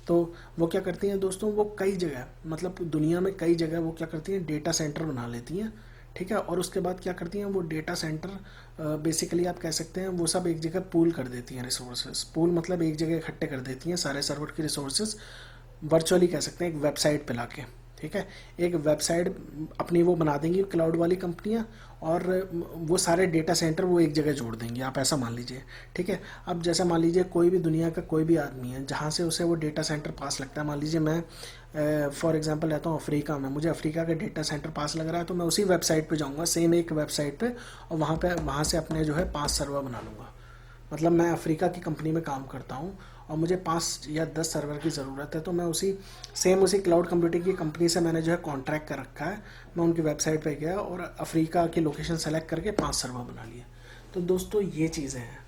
तो वो क्या करती हैं दोस्तों, वो कई जगह, मतलब दुनिया में कई जगह वो क्या करती हैं, डेटा सेंटर बना लेती हैं। ठीक है, और उसके बाद क्या करती हैं वो डेटा सेंटर बेसिकली आप कह सकते हैं वो सब एक जगह पूल कर देती हैं रिसोर्सेज। पूल मतलब एक जगह इकट्ठे कर देती हैं सारे सर्वर के रिसोर्सेज, वर्चुअली कह सकते हैं एक वेबसाइट पे लाके। ठीक है, एक वेबसाइट अपनी वो बना देंगी क्लाउड वाली कंपनियां, और वो सारे डेटा सेंटर वो एक जगह जोड़ देंगे, आप ऐसा मान लीजिए। ठीक है, अब जैसा मान लीजिए कोई भी दुनिया का कोई भी आदमी है जहाँ से उसे वो डेटा सेंटर पास लगता है, मान लीजिए मैं फॉर एग्जांपल रहता हूँ अफ्रीका में, मुझे अफ्रीका का डेटा सेंटर पास लग रहा है, तो मैं उसी वेबसाइट पे जाऊँगा, सेम एक वेबसाइट पे, और वहाँ से अपने जो है 5 सर्वर बना लूँगा। मतलब मैं अफ्रीका की कंपनी में काम करता हूँ और मुझे 5 या 10 सर्वर की ज़रूरत है, तो मैं उसी क्लाउड कंप्यूटिंग की कंपनी से मैंने जो है कॉन्ट्रैक्ट कर रखा है। मैं उनकी वेबसाइट पे गया और अफ्रीका की लोकेशन सेलेक्ट करके 5 सर्वर बना लिए। तो दोस्तों ये चीज़ें हैं।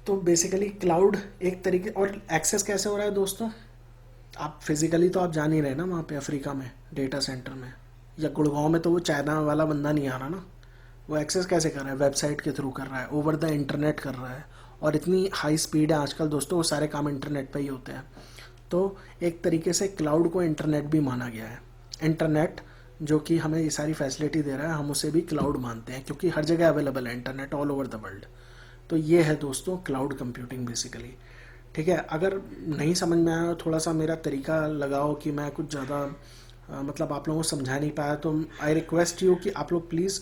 तो बेसिकली क्लाउड एक तरीके, और एक्सेस कैसे हो रहा है दोस्तों, आप फिजिकली तो आप जान ही रहे ना वहाँ पे अफ्रीका में डेटा सेंटर में, या गुड़गांव में तो वो चाइना वाला बंदा नहीं आ रहा ना। वो एक्सेस कैसे कर रहा है? वेबसाइट के थ्रू कर रहा है, ओवर द इंटरनेट कर रहा है। और इतनी हाई स्पीड है आजकल दोस्तों, वो सारे काम इंटरनेट पे ही होते हैं। तो एक तरीके से क्लाउड को इंटरनेट भी माना गया है। इंटरनेट जो कि हमें ये सारी फैसिलिटी दे रहा है, हम उसे भी क्लाउड मानते हैं क्योंकि हर जगह अवेलेबल है internet all over the world. तो ये है दोस्तों क्लाउड कंप्यूटिंग बेसिकली। ठीक है, अगर नहीं समझ में आया, थोड़ा सा मेरा तरीका लगाओ कि मैं कुछ ज़्यादा मतलब आप लोगों को समझा नहीं पाया, तो आई रिक्वेस्ट यू कि आप लोग प्लीज़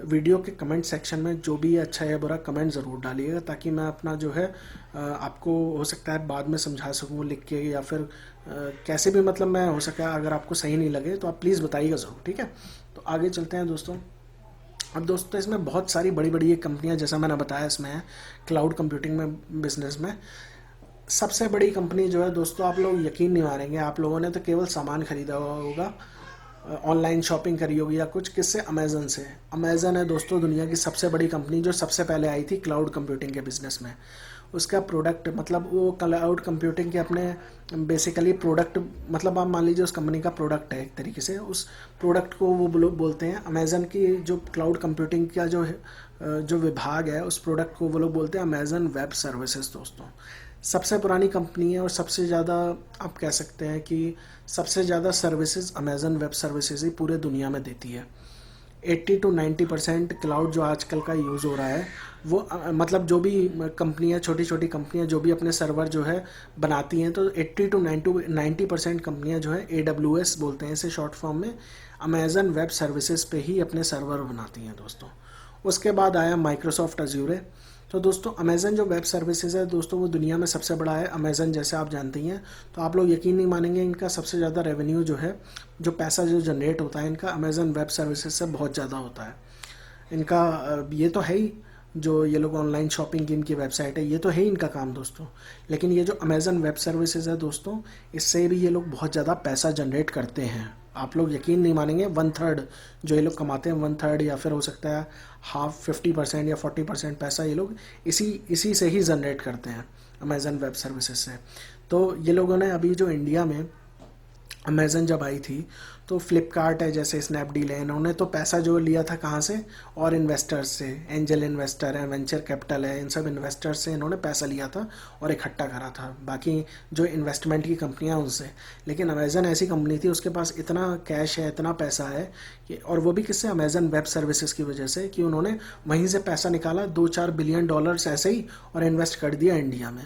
वीडियो के कमेंट सेक्शन में जो भी अच्छा या बुरा कमेंट ज़रूर डालिएगा, ताकि मैं अपना जो है आपको हो सकता है बाद में समझा सकूँ लिख के, या फिर कैसे भी मतलब मैं हो सका, अगर आपको सही नहीं लगे तो आप प्लीज़ बताइएगा ज़रूर। ठीक है, तो आगे चलते हैं दोस्तों। अब दोस्तों इसमें बहुत सारी बड़ी बड़ी ये कंपनियां, जैसा मैंने बताया, इसमें है क्लाउड कंप्यूटिंग में, बिजनेस में सबसे बड़ी कंपनी जो है दोस्तों, आप लोग यकीन नहीं मानेंगे, आप लोगों ने तो केवल सामान खरीदा हुआ होगा, ऑनलाइन शॉपिंग करी होगी या कुछ, किससे? अमेज़न से। अमेज़न है दोस्तों दुनिया की सबसे बड़ी कंपनी, जो सबसे पहले आई थी क्लाउड कंप्यूटिंग के बिज़नेस में। उसका प्रोडक्ट मतलब वो क्लाउड कंप्यूटिंग के अपने बेसिकली प्रोडक्ट, मतलब आप मान लीजिए उस कंपनी का प्रोडक्ट है एक तरीके से, उस प्रोडक्ट को वो लोग बोलते हैं अमेज़न की, जो क्लाउड कंप्यूटिंग का जो विभाग है, उस प्रोडक्ट को वो लोग बोलते हैं अमेज़न वेब सर्विसेज दोस्तों। सबसे पुरानी कंपनी है और सबसे ज़्यादा आप कह सकते हैं कि सबसे ज़्यादा सर्विसेज अमेज़न वेब सर्विसेज ही पूरे दुनिया में देती है। 80 to 90% क्लाउड जो आजकल का यूज़ हो रहा है, वो मतलब जो भी कंपनियां, छोटी छोटी कंपनियां जो भी अपने सर्वर जो है बनाती हैं, तो 80 to 90% कंपनियां जो है AWS बोलते हैं इसे शॉर्ट फॉर्म में, अमेज़न वेब सर्विसेज पे ही अपने सर्वर बनाती हैं दोस्तों। उसके बाद आया माइक्रोसॉफ्ट अज्यूर। तो दोस्तों अमेज़न जो वेब सर्विसेज है दोस्तों, वो दुनिया में सबसे बड़ा है। अमेज़न जैसे आप जानते ही हैं, तो आप लोग यकीन नहीं मानेंगे, इनका सबसे ज़्यादा रेवेन्यू जो है, जो पैसा जो जनरेट होता है इनका, अमेज़न वेब सर्विसेज से बहुत ज़्यादा होता है इनका। ये तो है ही, जो ये लोग ऑनलाइन शॉपिंग की इनकी वेबसाइट है, ये तो है ही इनका काम दोस्तों। लेकिन ये जो अमेज़न वेब सर्विसेज है दोस्तों, इससे भी ये लोग बहुत ज़्यादा पैसा जनरेट करते हैं। आप लोग यकीन नहीं मानेंगे, 1/3 जो ये लोग कमाते हैं, 1/3 या फिर हो सकता है हाफ, 50% या 40% पैसा ये लोग इसी से ही जनरेट करते हैं, अमेज़न वेब सर्विसेज से। तो ये लोगों ने अभी जो इंडिया में अमेज़न जब आई थी, तो फ्लिपकार्ट है जैसे, स्नैपडील है, इन्होंने तो पैसा जो लिया था कहाँ से? और इन्वेस्टर्स से, एंजल इन्वेस्टर है, वेंचर कैपिटल है, इन सब इन्वेस्टर्स से इन्होंने पैसा लिया था और इकट्ठा करा था, बाकी जो इन्वेस्टमेंट की कंपनियां उनसे। लेकिन अमेज़न ऐसी कंपनी थी, उसके पास इतना कैश है, इतना पैसा है कि, और वो भी किससे? अमेज़न वेब सर्विसेज की वजह से, कि उन्होंने वहीं से पैसा निकाला, $2-4 बिलियन ऐसे ही, और इन्वेस्ट कर दिया इंडिया में।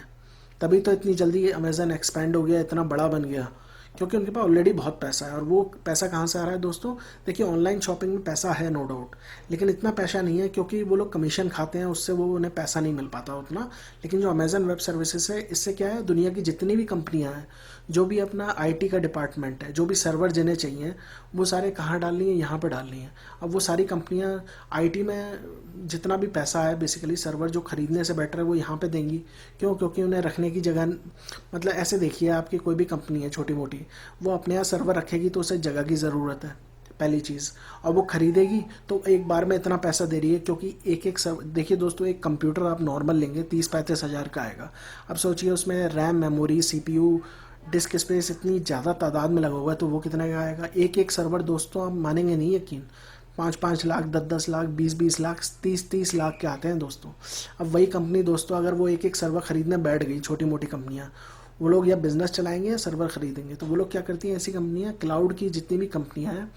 तभी तो इतनी जल्दी अमेज़न एक्सपेंड हो गया, इतना बड़ा बन गया, क्योंकि उनके पास ऑलरेडी बहुत पैसा है। और वो पैसा कहाँ से आ रहा है दोस्तों? देखिए, ऑनलाइन शॉपिंग में पैसा है नो डाउट, लेकिन इतना पैसा नहीं है, क्योंकि वो लोग कमीशन खाते हैं, उससे वो उन्हें पैसा नहीं मिल पाता उतना। लेकिन जो अमेज़न वेब सर्विसेज है, इससे क्या है, दुनिया की जितनी भी कंपनियां हैं, जो भी अपना आईटी का डिपार्टमेंट है, जो भी सर्वर जिन्हें चाहिए, वो सारे कहाँ डालनी है? यहाँ पर डालनी है। अब वो सारी कंपनियां आईटी में जितना भी पैसा है, बेसिकली सर्वर जो खरीदने से बेटर है वो यहाँ पे देंगी। क्यों? क्योंकि उन्हें रखने की जगह, मतलब ऐसे देखिए, आपकी कोई भी कंपनी है छोटी मोटी, वो अपने यहाँ सर्वर रखेगी तो उसे जगह की ज़रूरत है पहली चीज़, और वो खरीदेगी तो एक बार में इतना पैसा दे रही है, क्योंकि एक सर्वर, देखिए दोस्तों, एक कंप्यूटर आप नॉर्मल लेंगे 30-35 हज़ार का आएगा। अब सोचिए उसमें RAM, memory, CPU, disc space इतनी ज़्यादा तादाद में लगा हुआ है, तो वो कितना का आएगा? एक सर्वर दोस्तों, आप मानेंगे नहीं यकीन, 5-5 लाख, 10-10 लाख, 20-20 लाख, 30-30 लाख के आते हैं दोस्तों। अब वही कंपनी दोस्तों, अगर वो एक सर्वर खरीदने बैठ गई, छोटी मोटी कंपनियां, वो लोग या बिज़नेस चलाएंगे या सर्वर खरीदेंगे, तो वो लोग क्या करती हैं, ऐसी कंपनियां, क्लाउड की जितनी भी कंपनियां हैं,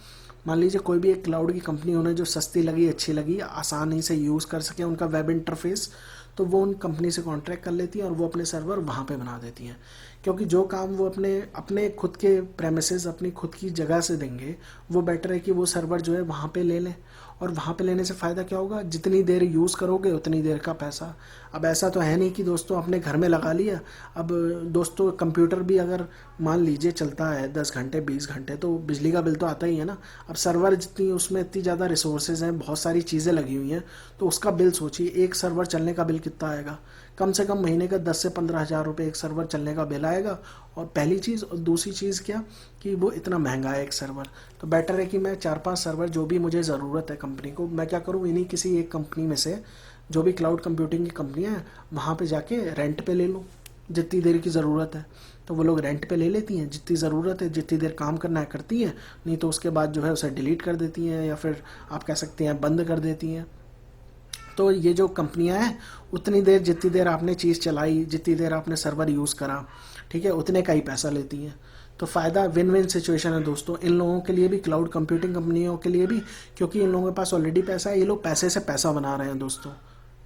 मान लीजिए कोई भी एक क्लाउड की कंपनी उन्हें जो सस्ती लगी, अच्छी लगी, आसानी से यूज़ कर सके उनका वेब इंटरफेस, तो वो उन कंपनी से कॉन्ट्रैक्ट कर लेती हैं और वो अपने सर्वर वहाँ पे बना देती हैं। क्योंकि जो काम वो अपने अपने खुद के प्रेमिसेस, अपनी खुद की जगह से देंगे, वो बेटर है कि वो सर्वर जो है वहाँ पे ले लें। और वहाँ पे लेने से फ़ायदा क्या होगा? जितनी देर यूज़ करोगे उतनी देर का पैसा। अब ऐसा तो है नहीं कि दोस्तों अपने घर में लगा लिया। अब दोस्तों कंप्यूटर भी अगर मान लीजिए चलता है 10 घंटे 20 घंटे, तो बिजली का बिल तो आता ही है ना। अब सर्वर जितनी, उसमें इतनी ज़्यादा रिसोर्सेज हैं, बहुत सारी चीज़ें लगी हुई हैं, तो उसका बिल सोचिए, एक सर्वर चलने का बिल कितना आएगा? कम से कम महीने का 10 से 15 हज़ार रुपये एक सर्वर चलने का बिल आएगा। और पहली चीज़, और दूसरी चीज़ क्या, कि वो इतना महंगा है एक सर्वर। तो बेटर है कि मैं 4-5 सर्वर, जो भी मुझे ज़रूरत है कंपनी को, मैं क्या करूँ, इन्हीं किसी एक कंपनी में से, जो भी क्लाउड कंप्यूटिंग की कंपनियाँ हैं, वहाँ पे जाके रेंट पे ले लूँ। जितनी देर की ज़रूरत है, तो वो लोग रेंट पे ले लेती हैं। जितनी ज़रूरत है, जितनी देर काम करना है करती हैं, नहीं तो उसके बाद जो है उसे डिलीट कर देती हैं, या फिर आप कह सकते हैं बंद कर देती हैं। तो ये जो कंपनियां हैं, उतनी देर जितनी देर आपने चीज़ चलाई, जितनी देर आपने सर्वर यूज़ करा, ठीक है, उतने का ही पैसा लेती हैं। तो फ़ायदा विन विन सिचुएशन है दोस्तों, इन लोगों के लिए भी, क्लाउड कंप्यूटिंग कंपनियों के लिए भी, क्योंकि इन लोगों के पास ऑलरेडी पैसा है, ये लोग पैसे से पैसा बना रहे हैं दोस्तों।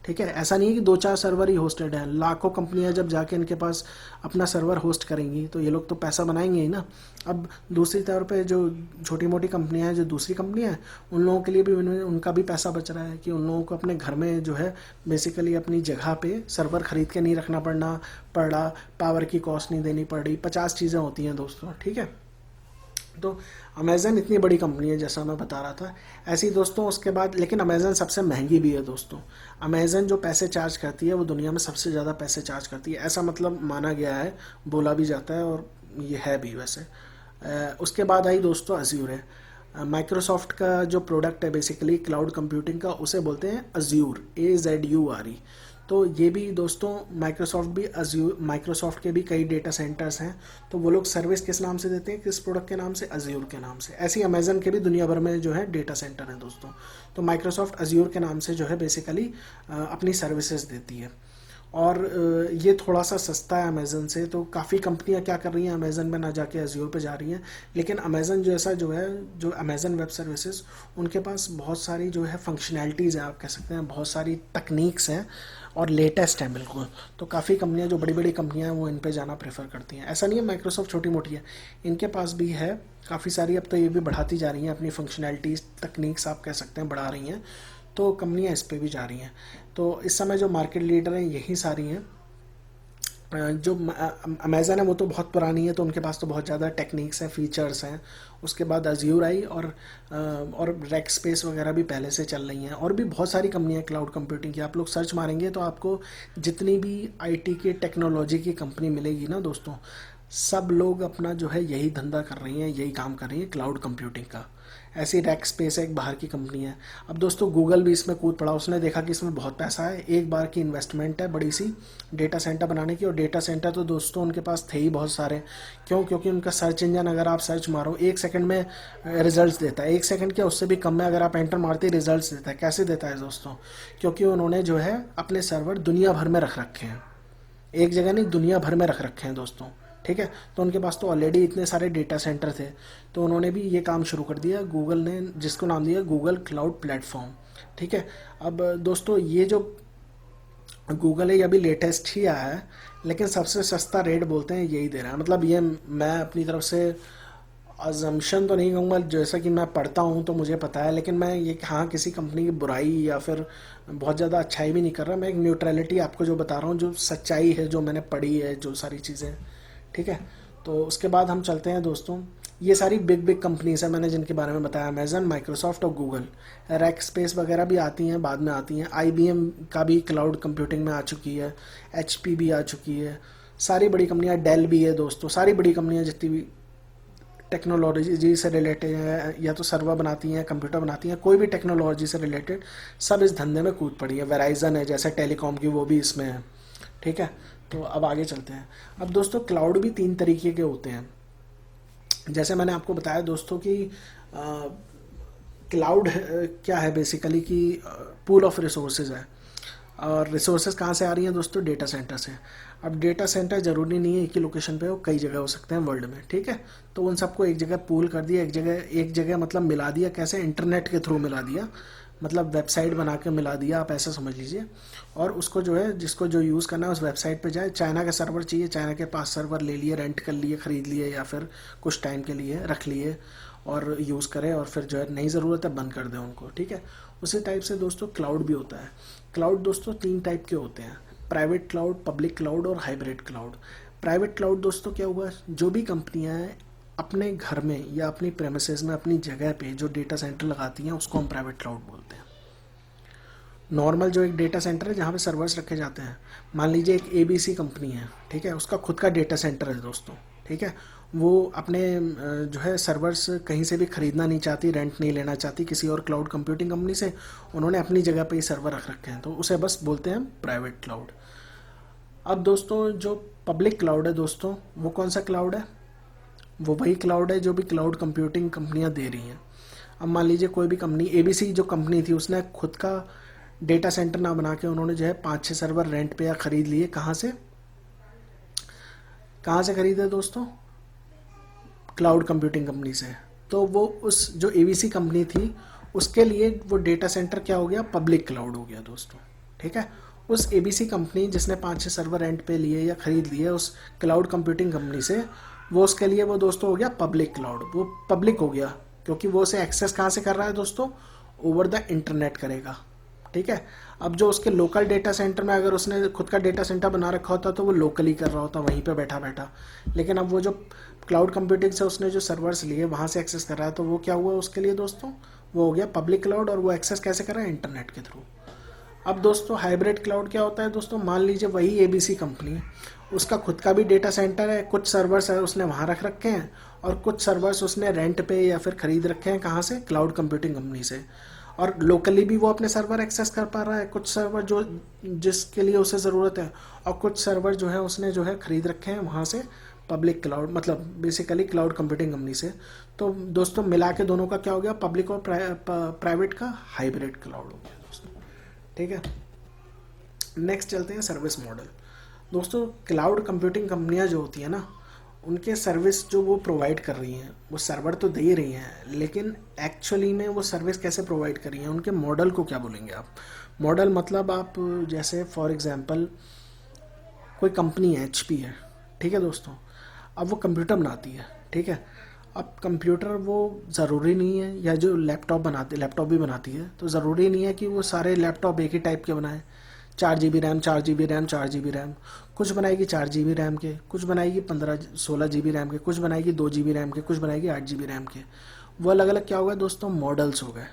ठीक है, ऐसा नहीं है कि 2-4 सर्वर ही होस्टेड हैं, लाखों कंपनियां जब जाके इनके पास अपना सर्वर होस्ट करेंगी तो ये लोग तो पैसा बनाएंगे ही ना। अब दूसरी तौर पे जो छोटी मोटी कंपनियां हैं, जो दूसरी कंपनियां हैं, उन लोगों के लिए भी उनका भी पैसा बच रहा है कि उन लोगों को अपने घर में जो है बेसिकली अपनी जगह पे सर्वर खरीद के नहीं रखना पड़ रहा, पावर की कॉस्ट नहीं देनी पड़ रही, 50 चीज़ें होती हैं दोस्तों। ठीक है, तो अमेज़न इतनी बड़ी कंपनी है जैसा मैं बता रहा था। ऐसे ही दोस्तों उसके बाद, लेकिन अमेज़न सबसे महंगी भी है दोस्तों। अमेज़न जो पैसे चार्ज करती है वो दुनिया में सबसे ज़्यादा पैसे चार्ज करती है, ऐसा मतलब माना गया है, बोला भी जाता है, और ये है भी वैसे। उसके बाद आई दोस्तों अज्यूर है। माइक्रोसॉफ्ट का जो प्रोडक्ट है बेसिकली क्लाउड कंप्यूटिंग का, उसे बोलते हैं अज्यूर, AZURE। तो ये भी दोस्तों माइक्रोसॉफ्ट के भी कई डेटा सेंटर्स हैं, तो वो लोग सर्विस किस नाम से देते हैं, किस प्रोडक्ट के नाम से, अज्यूर के नाम से। ऐसे ही अमेजन के भी दुनिया भर में जो है डेटा सेंटर हैं दोस्तों। तो माइक्रोसॉफ्ट अज्यूर के नाम से जो है बेसिकली अपनी सर्विसेज देती है, और ये थोड़ा सा सस्ता है अमेज़न से। तो काफ़ी कंपनियां क्या कर रही हैं, अमेज़न में ना जाके अज्योर पे जा रही हैं। लेकिन अमेज़न जैसा जो है, जो अमेज़न वेब सर्विसेज, उनके पास बहुत सारी जो है फंक्शनैलिटीज़ हैं, आप कह सकते हैं बहुत सारी तकनीक्स हैं, और लेटेस्ट हैं बिल्कुल। तो काफ़ी कंपनियां, जो बड़ी बड़ी कंपनियां हैं, वो इन पे जाना प्रेफर करती हैं। ऐसा नहीं है माइक्रोसॉफ्ट छोटी मोटी है, इनके पास भी है काफ़ी सारी। अब तो ये भी बढ़ाती जा रही हैं अपनी फंक्शनैलिटीज़, तकनीक्स आप कह सकते हैं बढ़ा रही हैं, तो कंपनियां इस पे भी जा रही हैं। तो इस समय जो मार्केट लीडर हैं यही सारी हैं। जो अमेज़न है वो तो बहुत पुरानी है, तो उनके पास तो बहुत ज़्यादा टेक्निक्स हैं, फीचर्स हैं। उसके बाद अज्यूर आई, और रैक स्पेस वगैरह भी पहले से चल रही हैं, और भी बहुत सारी कंपनियां क्लाउड कंप्यूटिंग की। आप लोग सर्च मारेंगे तो आपको जितनी भी आईटी के टेक्नोलॉजी की कंपनी मिलेगी ना दोस्तों, सब लोग अपना जो है यही धंधा कर रही हैं, यही काम कर रही हैं क्लाउड कंप्यूटिंग का। ऐसी रैक स्पेस एक बाहर की कंपनी है। अब दोस्तों गूगल भी इसमें कूद पड़ा, उसने देखा कि इसमें बहुत पैसा है, एक बार की इन्वेस्टमेंट है बड़ी सी डेटा सेंटर बनाने की। और डेटा सेंटर तो दोस्तों उनके पास थे ही बहुत सारे। क्यों? क्योंकि उनका सर्च इंजन, अगर आप सर्च मारो, 1 सेकंड में रिजल्ट्स देता है। 1 सेकंड क्या, उससे भी कम में अगर आप एंटर मारते ही रिजल्ट्स देता है। कैसे देता है दोस्तों? क्योंकि उन्होंने जो है अपने सर्वर दुनिया भर में रख रखे हैं, एक जगह नहीं, दुनिया भर में रख रखे हैं दोस्तों। ठीक है, तो उनके पास तो ऑलरेडी इतने सारे डेटा सेंटर थे, तो उन्होंने भी ये काम शुरू कर दिया, गूगल ने, जिसको नाम दिया गूगल क्लाउड प्लेटफॉर्म। ठीक है, अब दोस्तों ये जो गूगल है ये अभी लेटेस्ट ही आया है, लेकिन सबसे सस्ता रेट बोलते हैं यही दे रहा है। मतलब ये मैं अपनी तरफ से अजम्पशन तो नहीं कहूँगा, जैसा कि मैं पढ़ता हूँ तो मुझे पता है, लेकिन मैं ये हाँ किसी कंपनी की बुराई या फिर बहुत ज़्यादा अच्छाई भी नहीं कर रहा। मैं एक न्यूट्रलिटी आपको जो बता रहा हूँ, जो सच्चाई है, जो मैंने पढ़ी है, जो सारी चीज़ें। ठीक है, तो उसके बाद हम चलते हैं दोस्तों, ये सारी बिग बिग कंपनीज हैं मैंने जिनके बारे में बताया, अमेजन, माइक्रोसॉफ्ट और गूगल। रैक स्पेस वगैरह भी आती हैं, बाद में आती हैं। IBM का भी क्लाउड कंप्यूटिंग में आ चुकी है, HP भी आ चुकी है, सारी बड़ी कंपनियां, डेल भी है दोस्तों। सारी बड़ी कंपनियां जितनी भी टेक्नोलॉजी से रिलेटेड है, या तो सर्वर बनाती हैं, कंप्यूटर बनाती हैं, कोई भी टेक्नोलॉजी से रिलेटेड, सब इस धंधे में कूद पड़ी है। वेराइजन है जैसे टेलीकॉम की, वो भी इसमें है। ठीक है, तो अब आगे चलते हैं। अब दोस्तों क्लाउड भी 3 तरीके के होते हैं। जैसे मैंने आपको बताया दोस्तों कि क्लाउड क्या है बेसिकली, कि पूल ऑफ रिसोर्सेज है। और रिसोर्सेज कहाँ से आ रही हैं दोस्तों? डेटा सेंटर से। अब डेटा सेंटर ज़रूरी नहीं है एक ही लोकेशन पे हो, कई जगह हो सकते हैं वर्ल्ड में। ठीक है, तो उन सबको एक जगह पूल कर दिया, एक जगह मतलब मिला दिया। कैसे? इंटरनेट के थ्रू मिला दिया, मतलब वेबसाइट बना के मिला दिया, आप ऐसा समझ लीजिए। और उसको जो है, जिसको जो यूज़ करना है उस वेबसाइट पे जाए। चाइना का सर्वर चाहिए, चाइना के पास सर्वर ले लिए, रेंट कर लिए, ख़रीद लिए, या फिर कुछ टाइम के लिए रख लिए और यूज़ करें, और फिर जो है नई ज़रूरत है बंद कर दें उनको। ठीक है, उसी टाइप से दोस्तों क्लाउड भी होता है। क्लाउड दोस्तों 3 टाइप के होते हैं, प्राइवेट क्लाउड, पब्लिक क्लाउड और हाइब्रिड क्लाउड। प्राइवेट क्लाउड दोस्तों क्या हुआ, जो भी कंपनियां हैं अपने घर में या अपनी प्रेमिसेस में, अपनी जगह पे जो डेटा सेंटर लगाती हैं, उसको हम प्राइवेट क्लाउड बोलते हैं। नॉर्मल जो एक डेटा सेंटर है जहाँ पे सर्वर्स रखे जाते हैं, मान लीजिए एक ABC कंपनी है, ठीक है, उसका खुद का डेटा सेंटर है दोस्तों। ठीक है, वो अपने जो है सर्वर्स कहीं से भी ख़रीदना नहीं चाहती, रेंट नहीं लेना चाहती किसी और क्लाउड कंप्यूटिंग कंपनी से, उन्होंने अपनी जगह पे ही सर्वर रख रखे हैं, तो उसे बस बोलते हैं प्राइवेट क्लाउड। अब दोस्तों जो पब्लिक क्लाउड है दोस्तों, वो कौन सा क्लाउड है? वो वही क्लाउड है जो भी क्लाउड कंप्यूटिंग कंपनियां दे रही हैं। अब मान लीजिए कोई भी कंपनी, एबीसी जो कंपनी थी, उसने खुद का डेटा सेंटर ना बना के उन्होंने जो है 5-6 सर्वर रेंट पे या खरीद लिए। कहाँ से? कहाँ से खरीदे दोस्तों? क्लाउड कंप्यूटिंग कंपनी से। तो वो उस जो एबीसी कंपनी थी उसके लिए वो डेटा सेंटर क्या हो गया? पब्लिक क्लाउड हो गया दोस्तों। ठीक है। उस एबीसी कंपनी जिसने 5-6 सर्वर रेंट पे लिए या खरीद लिए उस क्लाउड कंप्यूटिंग कंपनी से, वो उसके लिए वो दोस्तों हो गया पब्लिक क्लाउड। वो पब्लिक हो गया क्योंकि वो उसे एक्सेस कहाँ से कर रहा है दोस्तों? ओवर द इंटरनेट करेगा। ठीक है। अब जो उसके लोकल डेटा सेंटर में अगर उसने खुद का डेटा सेंटर बना रखा होता तो वो लोकली कर रहा होता, वहीं पे बैठा बैठा। लेकिन अब वो जो क्लाउड कंप्यूटिंग से उसने जो सर्वर्स लिए वहाँ से एक्सेस कर रहा है, तो वो क्या हुआ उसके लिए दोस्तों? वो हो गया पब्लिक क्लाउड। और वो एक्सेस कैसे कर रहा है? इंटरनेट के थ्रू। अब दोस्तों हाइब्रिड क्लाउड क्या होता है दोस्तों? मान लीजिए वही एबीसी कंपनी, उसका खुद का भी डेटा सेंटर है, कुछ सर्वर्स है उसने वहाँ रख रखे हैं, और कुछ सर्वर्स उसने रेंट पे या फिर खरीद रखे हैं। कहाँ से? क्लाउड कंप्यूटिंग कंपनी से। और लोकली भी वो अपने सर्वर एक्सेस कर पा रहा है, कुछ सर्वर जो जिसके लिए उसे ज़रूरत है, और कुछ सर्वर जो है उसने जो है खरीद रखे हैं वहाँ से पब्लिक क्लाउड, मतलब बेसिकली क्लाउड कंप्यूटिंग कंपनी से। तो दोस्तों मिला के दोनों का क्या हो गया? पब्लिक और प्राइवेट का हाइब्रिड क्लाउड हो गया दोस्तों। ठीक है। नेक्स्ट चलते हैं सर्विस मॉडल। दोस्तों क्लाउड कंप्यूटिंग कंपनियां जो होती हैं ना, उनके सर्विस जो वो प्रोवाइड कर रही हैं, वो सर्वर तो दे ही रही हैं, लेकिन एक्चुअली में वो सर्विस कैसे प्रोवाइड कर रही हैं, उनके मॉडल को क्या बोलेंगे आप? मॉडल मतलब आप जैसे फॉर एग्जांपल कोई कंपनी है, एचपी है। ठीक है दोस्तों। अब वो कंप्यूटर बनाती है। ठीक है। अब कंप्यूटर वो ज़रूरी नहीं है, या जो लैपटॉप भी बनाती है, तो ज़रूरी नहीं है कि वो सारे लैपटॉप एक ही टाइप के बनाए। 4 GB RAM, 4 GB RAM, 4 GB RAM. कुछ बनाएगी 4 GB रैम के, कुछ बनाएगी 15-16 GB रैम के, कुछ बनाएगी 2 GB रैम के, कुछ बनाएगी 8 GB रैम के। वो अलग अलग क्या हो गए दोस्तों? मॉडल्स हो गए।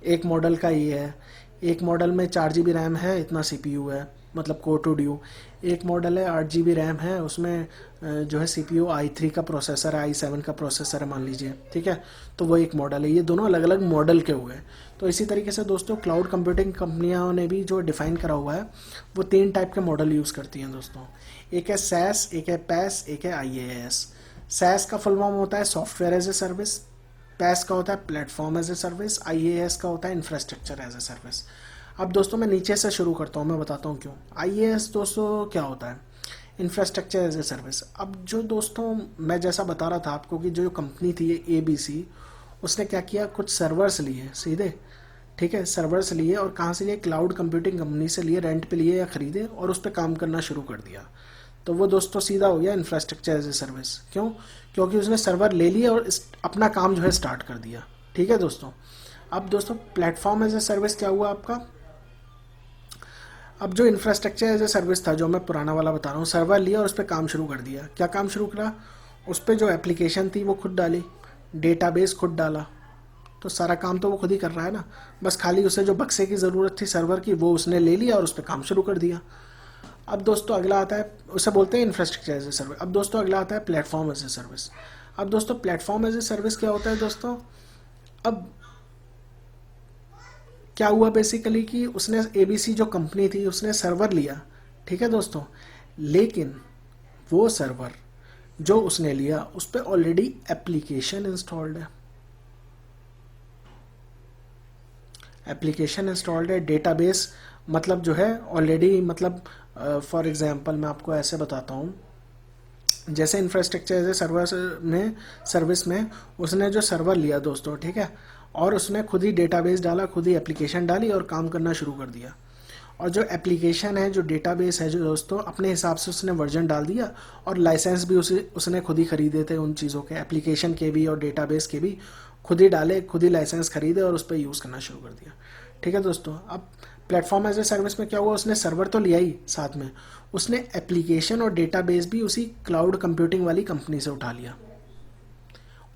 एक मॉडल का ये है, एक मॉडल में 4 GB रैम है, इतना सीपीयू है, मतलब कोर टू ड्यू। एक मॉडल है 8 GB रैम है, उसमें जो है सीपीयू i3 का प्रोसेसर है, i7 का प्रोसेसर है मान लीजिए। ठीक है। तो वो एक मॉडल है। ये दोनों अलग अलग मॉडल के हुए। तो इसी तरीके से दोस्तों क्लाउड कंप्यूटिंग कंपनियों ने भी जो डिफाइन करा हुआ है, वो 3 टाइप के मॉडल यूज़ करती हैं दोस्तों। एक है सैस, एक है पैस, एक है आईएएस। सैस का फुल फॉर्म होता है सॉफ्टवेयर एज ए सर्विस, पैस का होता है platform as a service, IaaS का होता है इंफ्रास्ट्रक्चर एज ए सर्विस। अब दोस्तों मैं नीचे से शुरू करता हूँ, मैं बताता हूँ क्यों। आईएएस दोस्तों क्या होता है? Infrastructure as a service. अब जो दोस्तों मैं जैसा बता रहा था आपको कि जो कंपनी थी ये एबीसी, उसने क्या किया? कुछ सर्वर्स लिए सीधे। ठीक है। सर्वर्स लिए, और कहाँ से लिए? क्लाउड कंप्यूटिंग कंपनी से लिए, रेंट पे लिए या खरीदे, और उस पर काम करना शुरू कर दिया। तो वो दोस्तों सीधा हो गया इंफ्रास्ट्रक्चर एज ए सर्विस। क्यों? क्योंकि उसने सर्वर ले लिया और अपना काम जो है स्टार्ट कर दिया। ठीक है दोस्तों। अब दोस्तों प्लेटफॉर्म एज ए सर्विस क्या हुआ आपका? अब जो इंफ्रास्ट्रक्चर एज ए सर्विस था, जो मैं पुराना वाला बता रहा हूँ, सर्वर लिया और उस पर काम शुरू कर दिया। क्या काम शुरू करा? उस पर जो एप्लीकेशन थी वो खुद डाली, डेटाबेस खुद डाला। तो सारा काम तो वो खुद ही कर रहा है ना, बस खाली उसे जो बक्से की ज़रूरत थी सर्वर की, वो उसने ले लिया और उस पर काम शुरू कर दिया। अब दोस्तों अगला आता है, उसे बोलते हैं इंफ्रास्ट्रक्चर एज ए सर्विस। अब दोस्तों अगला आता है प्लेटफॉर्म एज ए सर्विस। अब दोस्तों प्लेटफॉर्म एज ए सर्विस क्या होता है दोस्तों? अब क्या हुआ बेसिकली कि उसने एबीसी जो कंपनी थी उसने सर्वर लिया। ठीक है दोस्तों। लेकिन वो सर्वर जो उसने लिया उस पर ऑलरेडी एप्लीकेशन इंस्टॉल्ड है। एप्लीकेशन इंस्टॉल्ड है, डेटाबेस मतलब जो है ऑलरेडी, मतलब फॉर एग्जांपल मैं आपको ऐसे बताता हूँ, जैसे इंफ्रास्ट्रक्चर एज ए सर्विस में उसने जो सर्वर लिया दोस्तों, ठीक है, और उसने खुद ही डेटाबेस डाला, खुद ही एप्लीकेशन डाली और काम करना शुरू कर दिया। और जो एप्लीकेशन है, जो डेटाबेस है जो दोस्तों, अपने हिसाब से उसने वर्जन डाल दिया, और लाइसेंस भी उसने खुद ही खरीदे थे उन चीज़ों के, एप्लीकेशन के भी और डेटाबेस के भी खुद ही डाले, खुद ही लाइसेंस खरीदे और उस पर यूज़ करना शुरू कर दिया। ठीक है दोस्तों। अब प्लेटफॉर्म एज ए सर्विस में क्या हुआ? उसने सर्वर तो लिया ही, साथ में उसने एप्लीकेशन और डेटाबेस भी उसी क्लाउड कंप्यूटिंग वाली कंपनी से उठा लिया।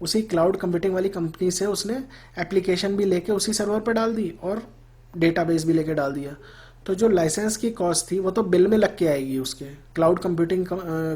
उसी क्लाउड कंप्यूटिंग वाली कंपनी से उसने एप्लीकेशन भी लेके उसी सर्वर पर डाल दी और डेटाबेस भी लेके डाल दिया। तो जो लाइसेंस की कॉस्ट थी वो तो बिल में लग के आएगी उसके, क्लाउड कंप्यूटिंग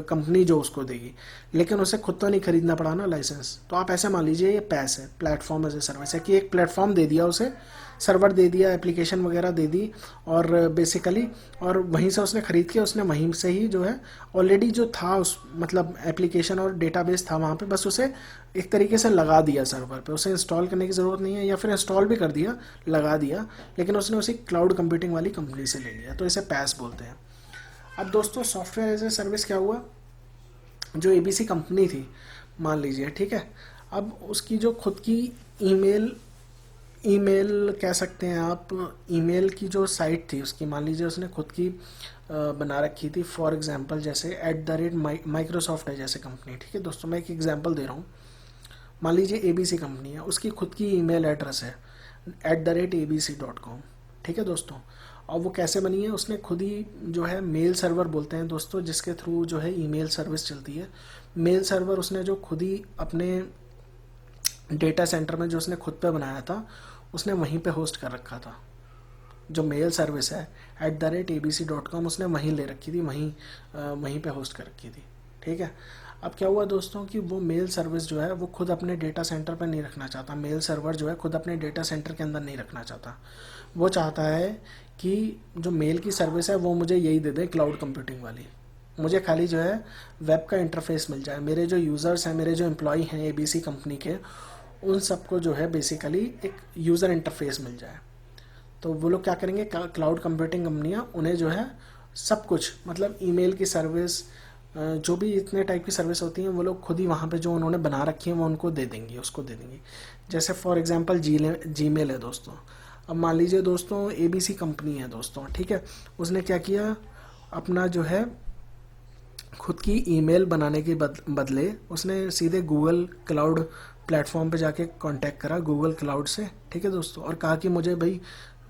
कंपनी जो उसको देगी, लेकिन उसे खुद तो नहीं खरीदना पड़ा ना लाइसेंस। तो आप ऐसे मान लीजिए ये पैस है, प्लेटफॉर्म एज ए सर्विस है, कि एक प्लेटफॉर्म दे दिया उसे सर्वर दे दिया, एप्लीकेशन वगैरह दे दी, और बेसिकली और वहीं से उसने ख़रीद के उसने वहीं से ही जो है ऑलरेडी जो था उस मतलब एप्लीकेशन और डेटाबेस था वहाँ पे, बस उसे एक तरीके से लगा दिया सर्वर पे, उसे इंस्टॉल करने की ज़रूरत नहीं है, या फिर इंस्टॉल भी कर दिया, लगा दिया, लेकिन उसने उसी क्लाउड कंप्यूटिंग वाली कंपनी से ले लिया, तो इसे पैस बोलते हैं। अब दोस्तों सॉफ्टवेयर एज ए सर्विस क्या हुआ, जो एबीसी कंपनी थी मान लीजिए, ठीक है, अब उसकी जो खुद की ईमेल ईमेल कह सकते हैं आप, ईमेल की जो साइट थी उसकी, मान लीजिए उसने खुद की बना रखी थी, फॉर एग्जांपल जैसे @माइक्रोसॉफ्ट है जैसे कंपनी, ठीक है दोस्तों, मैं एक एग्जांपल दे रहा हूँ। मान लीजिए एबीसी कंपनी है, उसकी खुद की ईमेल एड्रेस है @abc.com, ठीक है दोस्तों। और वो कैसे बनी है, उसने खुद ही जो है मेल सर्वर बोलते हैं दोस्तों, जिसके थ्रू जो है ईमेल सर्विस चलती है, मेल सर्वर उसने जो खुद ही अपने डेटा सेंटर में जो उसने खुद पे बनाया था, उसने वहीं पे होस्ट कर रखा था। जो मेल सर्विस है @abc.com उसने वहीं ले रखी थी, वहीं पे होस्ट कर रखी थी, ठीक है। अब क्या हुआ दोस्तों कि वो मेल सर्विस जो है वो खुद अपने डेटा सेंटर पर नहीं रखना चाहता, मेल सर्वर जो है खुद अपने डेटा सेंटर के अंदर नहीं रखना चाहता। वो चाहता है कि जो मेल की सर्विस है वो मुझे यही दे दे, क्लाउड कंप्यूटिंग वाली, मुझे खाली जो है वेब का इंटरफेस मिल जाए, मेरे जो यूज़र्स हैं, मेरे जो एम्प्लॉय हैं एबीसी कंपनी के, उन सबको जो है बेसिकली एक यूज़र इंटरफेस मिल जाए। तो वो लोग क्या करेंगे, क्लाउड कंप्यूटिंग कंपनियाँ उन्हें जो है सब कुछ मतलब ईमेल की सर्विस, जो भी इतने टाइप की सर्विस होती हैं वो लोग खुद ही वहाँ पे जो उन्होंने बना रखी है वो उनको दे देंगी, उसको दे देंगी। जैसे फॉर एग्जांपल जीमेल है दोस्तों। अब मान लीजिए दोस्तों एबीसी कंपनी है दोस्तों, ठीक है, उसने क्या किया, अपना जो है खुद की ईमेल बनाने के बदले उसने सीधे गूगल क्लाउड प्लेटफॉर्म पे जाके कांटेक्ट करा गूगल क्लाउड से, ठीक है दोस्तों, और कहा कि मुझे भाई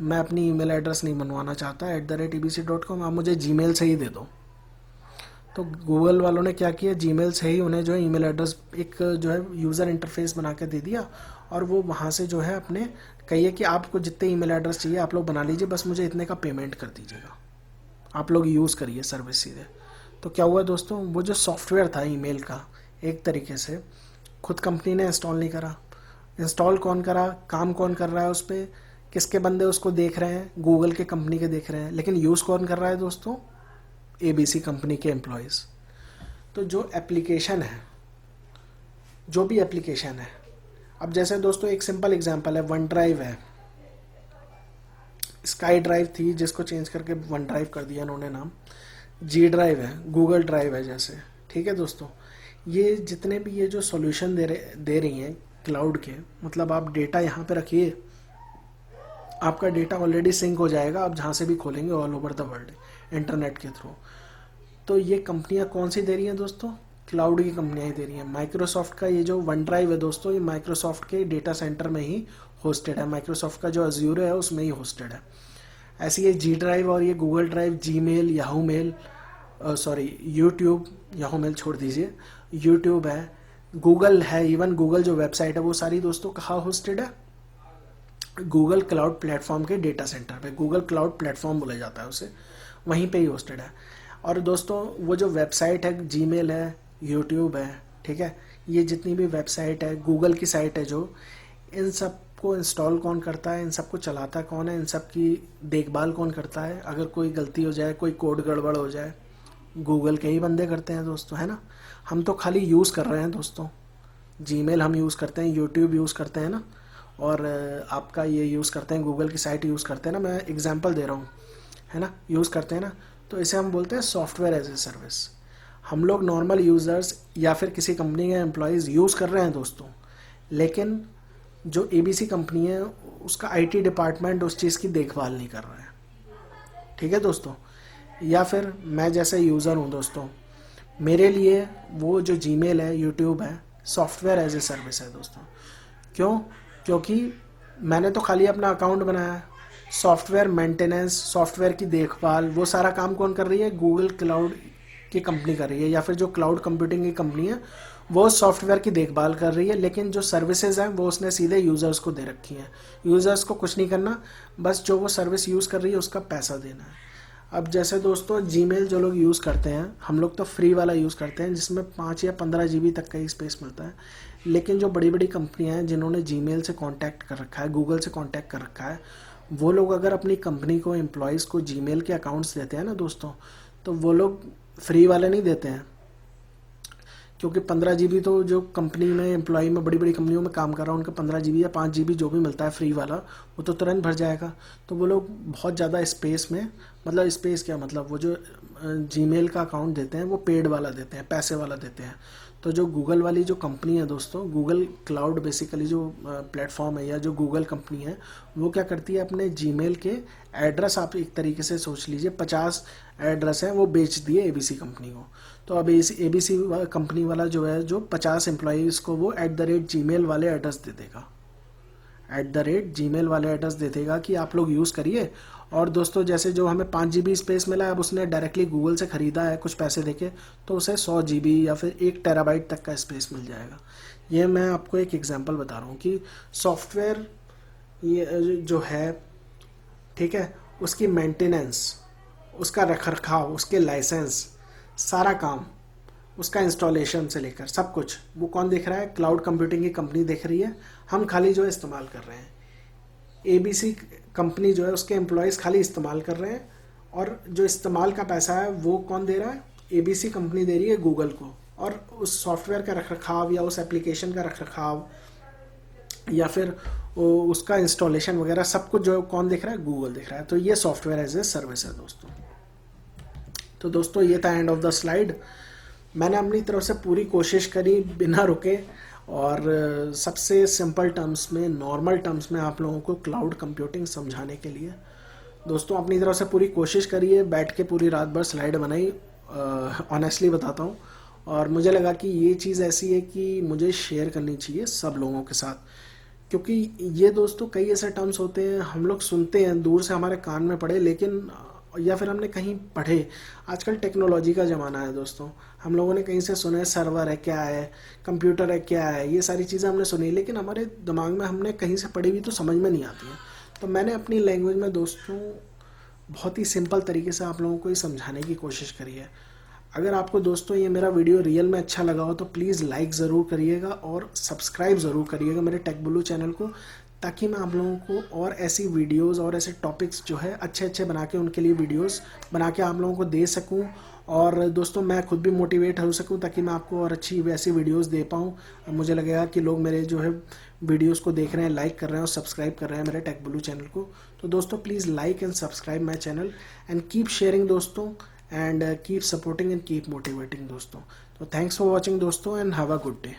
मैं अपनी ईमेल एड्रेस नहीं बनवाना चाहता @abc.com, आप मुझे जीमेल से ही दे दो। तो गूगल वालों ने क्या किया, जीमेल से ही उन्हें जो है ईमेल एड्रेस एक जो है यूज़र इंटरफेस बना के दे दिया, और वो वहाँ से जो है अपने कहिए कि आपको जितने ईमेल एड्रेस चाहिए आप लोग बना लीजिए, बस मुझे इतने का पेमेंट कर दीजिएगा, आप लोग यूज़ करिए सर्विस सीधे। तो क्या हुआ दोस्तों, वो जो सॉफ्टवेयर था ईमेल का एक तरीके से खुद कंपनी ने इंस्टॉल नहीं करा। इंस्टॉल कौन करा, काम कौन कर रहा है उस पर, किसके बंदे उसको देख रहे हैं, गूगल के कंपनी के देख रहे हैं, लेकिन यूज़ कौन कर रहा है दोस्तों, एबीसी कंपनी के एम्प्लॉयज़। तो जो एप्लीकेशन है, जो भी एप्लीकेशन है, अब जैसे दोस्तों एक सिंपल एग्जांपल है, वन ड्राइव है, स्काई ड्राइव थी जिसको चेंज करके वन ड्राइव कर दिया इन्होंने नाम, जी ड्राइव है, गूगल ड्राइव है जैसे, ठीक है दोस्तों। ये जितने भी ये जो सॉल्यूशन दे रही हैं क्लाउड के, मतलब आप डेटा यहाँ पे रखिए, आपका डेटा ऑलरेडी सिंक हो जाएगा, आप जहाँ से भी खोलेंगे all over the world internet के थ्रू। तो ये कंपनियाँ कौन सी दे रही हैं दोस्तों, क्लाउड की कंपनियाँ ही दे रही हैं। माइक्रोसॉफ्ट का ये जो वन ड्राइव है दोस्तों, ये माइक्रोसॉफ्ट के डेटा सेंटर में ही होस्टेड है, माइक्रोसॉफ्ट का जो अज्यूर है उसमें ही होस्टेड है। ऐसे ये जी ड्राइव और ये Google Drive, Gmail, Yahoo Mail, sorry YouTube, Yahoo Mail छोड़ दीजिए, यूट्यूब है, गूगल है, इवन गूगल जो वेबसाइट है वो सारी दोस्तों कहाँ होस्टेड है, गूगल क्लाउड प्लेटफॉर्म के डेटा सेंटर पे, गूगल क्लाउड प्लेटफॉर्म बोला जाता है उसे, वहीं पे ही होस्टेड है। और दोस्तों वो जो वेबसाइट है, जीमेल है, यूट्यूब है, ठीक है, ये जितनी भी वेबसाइट है, गूगल की साइट है जो, इन सब को इंस्टॉल कौन करता है, इन सब को चलाता कौन है, इन सब की देखभाल कौन करता है, अगर कोई गलती हो जाए, कोई कोड गड़बड़ हो जाए, गूगल के ही बंदे करते हैं दोस्तों, है ना। हम तो खाली यूज़ कर रहे हैं दोस्तों, जीमेल हम यूज़ करते हैं, यूट्यूब यूज़ करते हैं ना, और आपका ये यूज़ करते हैं, गूगल की साइट यूज़ करते हैं ना, मैं एग्जांपल दे रहा हूँ, है ना, यूज़ करते हैं ना। तो इसे हम बोलते हैं सॉफ्टवेयर एज ए सर्विस। हम लोग नॉर्मल यूज़र्स या फिर किसी कंपनी के एम्प्लॉयज़ यूज़ कर रहे हैं दोस्तों, लेकिन जो एबीसी कंपनी है उसका आईटी डिपार्टमेंट उस चीज़ की देखभाल नहीं कर रहा है, ठीक है दोस्तों। या फिर मैं जैसे यूज़र हूँ दोस्तों, मेरे लिए वो जो जीमेल है, यूट्यूब है, सॉफ्टवेयर एज ए सर्विस है दोस्तों। क्यों, क्योंकि मैंने तो खाली अपना अकाउंट बनाया है, सॉफ्टवेयर मेंटेनेंस, सॉफ्टवेयर की देखभाल, वो सारा काम कौन कर रही है, गूगल क्लाउड की कंपनी कर रही है, या फिर जो क्लाउड कंप्यूटिंग की कंपनी है वो सॉफ्टवेयर की देखभाल कर रही है, लेकिन जो सर्विसेज हैं वो उसने सीधे यूज़र्स को दे रखी हैं। यूज़र्स को कुछ नहीं करना, बस जो वो सर्विस यूज़ कर रही है उसका पैसा देना है। अब जैसे दोस्तों जीमेल जो लोग यूज़ करते हैं, हम लोग तो फ्री वाला यूज़ करते हैं जिसमें 5 या 15 GB तक का ही स्पेस मिलता है, लेकिन जो बड़ी बड़ी कंपनियां हैं जिन्होंने जीमेल से कांटेक्ट कर रखा है, गूगल से कांटेक्ट कर रखा है, वो लोग अगर अपनी कंपनी को, एम्प्लॉयज़ को जीमेल के अकाउंट्स देते हैं ना दोस्तों, तो वो लोग फ्री वाले नहीं देते हैं। क्योंकि 15 GB तो जो कंपनी में एम्प्लॉय में, बड़ी बड़ी कंपनियों में काम कर रहा है, उनका 15 GB या 5 GB जो भी मिलता है फ्री वाला, वो तो तुरंत भर जाएगा। तो वो लोग बहुत ज़्यादा स्पेस में, मतलब स्पेस क्या, मतलब वो जो जीमेल का अकाउंट देते हैं वो पेड वाला देते हैं, पैसे वाला देते हैं। तो जो गूगल वाली जो कंपनी है दोस्तों, गूगल क्लाउड बेसिकली जो प्लेटफॉर्म है, या जो गूगल कंपनी है, वो क्या करती है, अपने जीमेल के एड्रेस, आप एक तरीके से सोच लीजिए 50 एड्रेस हैं, वो बेच दिए एबीसी कंपनी को। तो अब एबीसी कंपनी वाला जो है, जो 50 एम्प्लॉयज़ को वो @gmail वाले एड्रेस दे देगा, @gmail वाले एड्रेस दे देगा कि आप लोग यूज़ करिए। और दोस्तों जैसे जो हमें 5 GB स्पेस मिला है, अब उसने डायरेक्टली गूगल से ख़रीदा है कुछ पैसे देके, तो उसे 100 GB या फिर 1 टेराबाइट तक का स्पेस मिल जाएगा। ये मैं आपको एक एग्जांपल बता रहा हूँ कि सॉफ्टवेयर ये जो है, ठीक है, उसकी मेंटेनेंस, उसका रखरखाव, उसके लाइसेंस, सारा काम, उसका इंस्टॉलेशन से लेकर सब कुछ वो कौन देख रहा है, क्लाउड कंप्यूटिंग की कंपनी देख रही है। हम खाली जो है इस्तेमाल कर रहे हैं। एबीसी कंपनी जो है, उसके एम्प्लॉयज़ खाली इस्तेमाल कर रहे हैं, और जो इस्तेमाल का पैसा है वो कौन दे रहा है, एबीसी कंपनी दे रही है गूगल को। और उस सॉफ्टवेयर का रखरखाव या उस एप्लीकेशन का रखरखाव या फिर उसका इंस्टॉलेशन वगैरह सब कुछ जो है कौन देख रहा है, गूगल देख रहा है। तो ये सॉफ्टवेयर एज ए सर्विस है दोस्तों। तो दोस्तों ये था एंड ऑफ द स्लाइड। मैंने अपनी तरफ से पूरी कोशिश करी बिना रुके, और सबसे सिंपल टर्म्स में, नॉर्मल टर्म्स में आप लोगों को क्लाउड कंप्यूटिंग समझाने के लिए। दोस्तों अपनी तरफ से पूरी कोशिश करिए, बैठ के पूरी रात भर स्लाइड बनाई, ऑनेस्टली बताता हूँ। और मुझे लगा कि ये चीज़ ऐसी है कि मुझे शेयर करनी चाहिए सब लोगों के साथ, क्योंकि ये दोस्तों कई ऐसे टर्म्स होते हैं हम लोग सुनते हैं, दूर से हमारे कान में पड़े, लेकिन या फिर हमने कहीं पढ़े। आजकल टेक्नोलॉजी का ज़माना है दोस्तों, हम लोगों ने कहीं से सुना है सर्वर है क्या है, कंप्यूटर है क्या है, ये सारी चीज़ें हमने सुनी, लेकिन हमारे दिमाग में हमने कहीं से पढ़ी हुई तो समझ में नहीं आती है। तो मैंने अपनी लैंग्वेज में दोस्तों बहुत ही सिंपल तरीके से आप लोगों को ये समझाने की कोशिश करी है। अगर आपको दोस्तों ये मेरा वीडियो रियल में अच्छा लगा हो तो प्लीज़ लाइक ज़रूर करिएगा और सब्सक्राइब ज़रूर करिएगा मेरे टेक ब्लू चैनल को, ताकि मैं आप लोगों को और ऐसी वीडियोस और ऐसे टॉपिक्स जो है अच्छे अच्छे बना के, उनके लिए वीडियोस बना के आप लोगों को दे सकूं। और दोस्तों मैं खुद भी मोटिवेट हो सकूं, ताकि मैं आपको और अच्छी वैसी वीडियोस दे पाऊं। मुझे लगेगा कि लोग मेरे जो है वीडियोस को देख रहे हैं, लाइक कर रहे हैं और सब्सक्राइब कर रहे हैं मेरे टेक ब्लू चैनल को। तो दोस्तों please like and subscribe my channel and keep sharing दोस्तों, and keep supporting and keep motivating दोस्तों। तो थैंक्स फॉर वॉचिंग दोस्तों, and have a good day.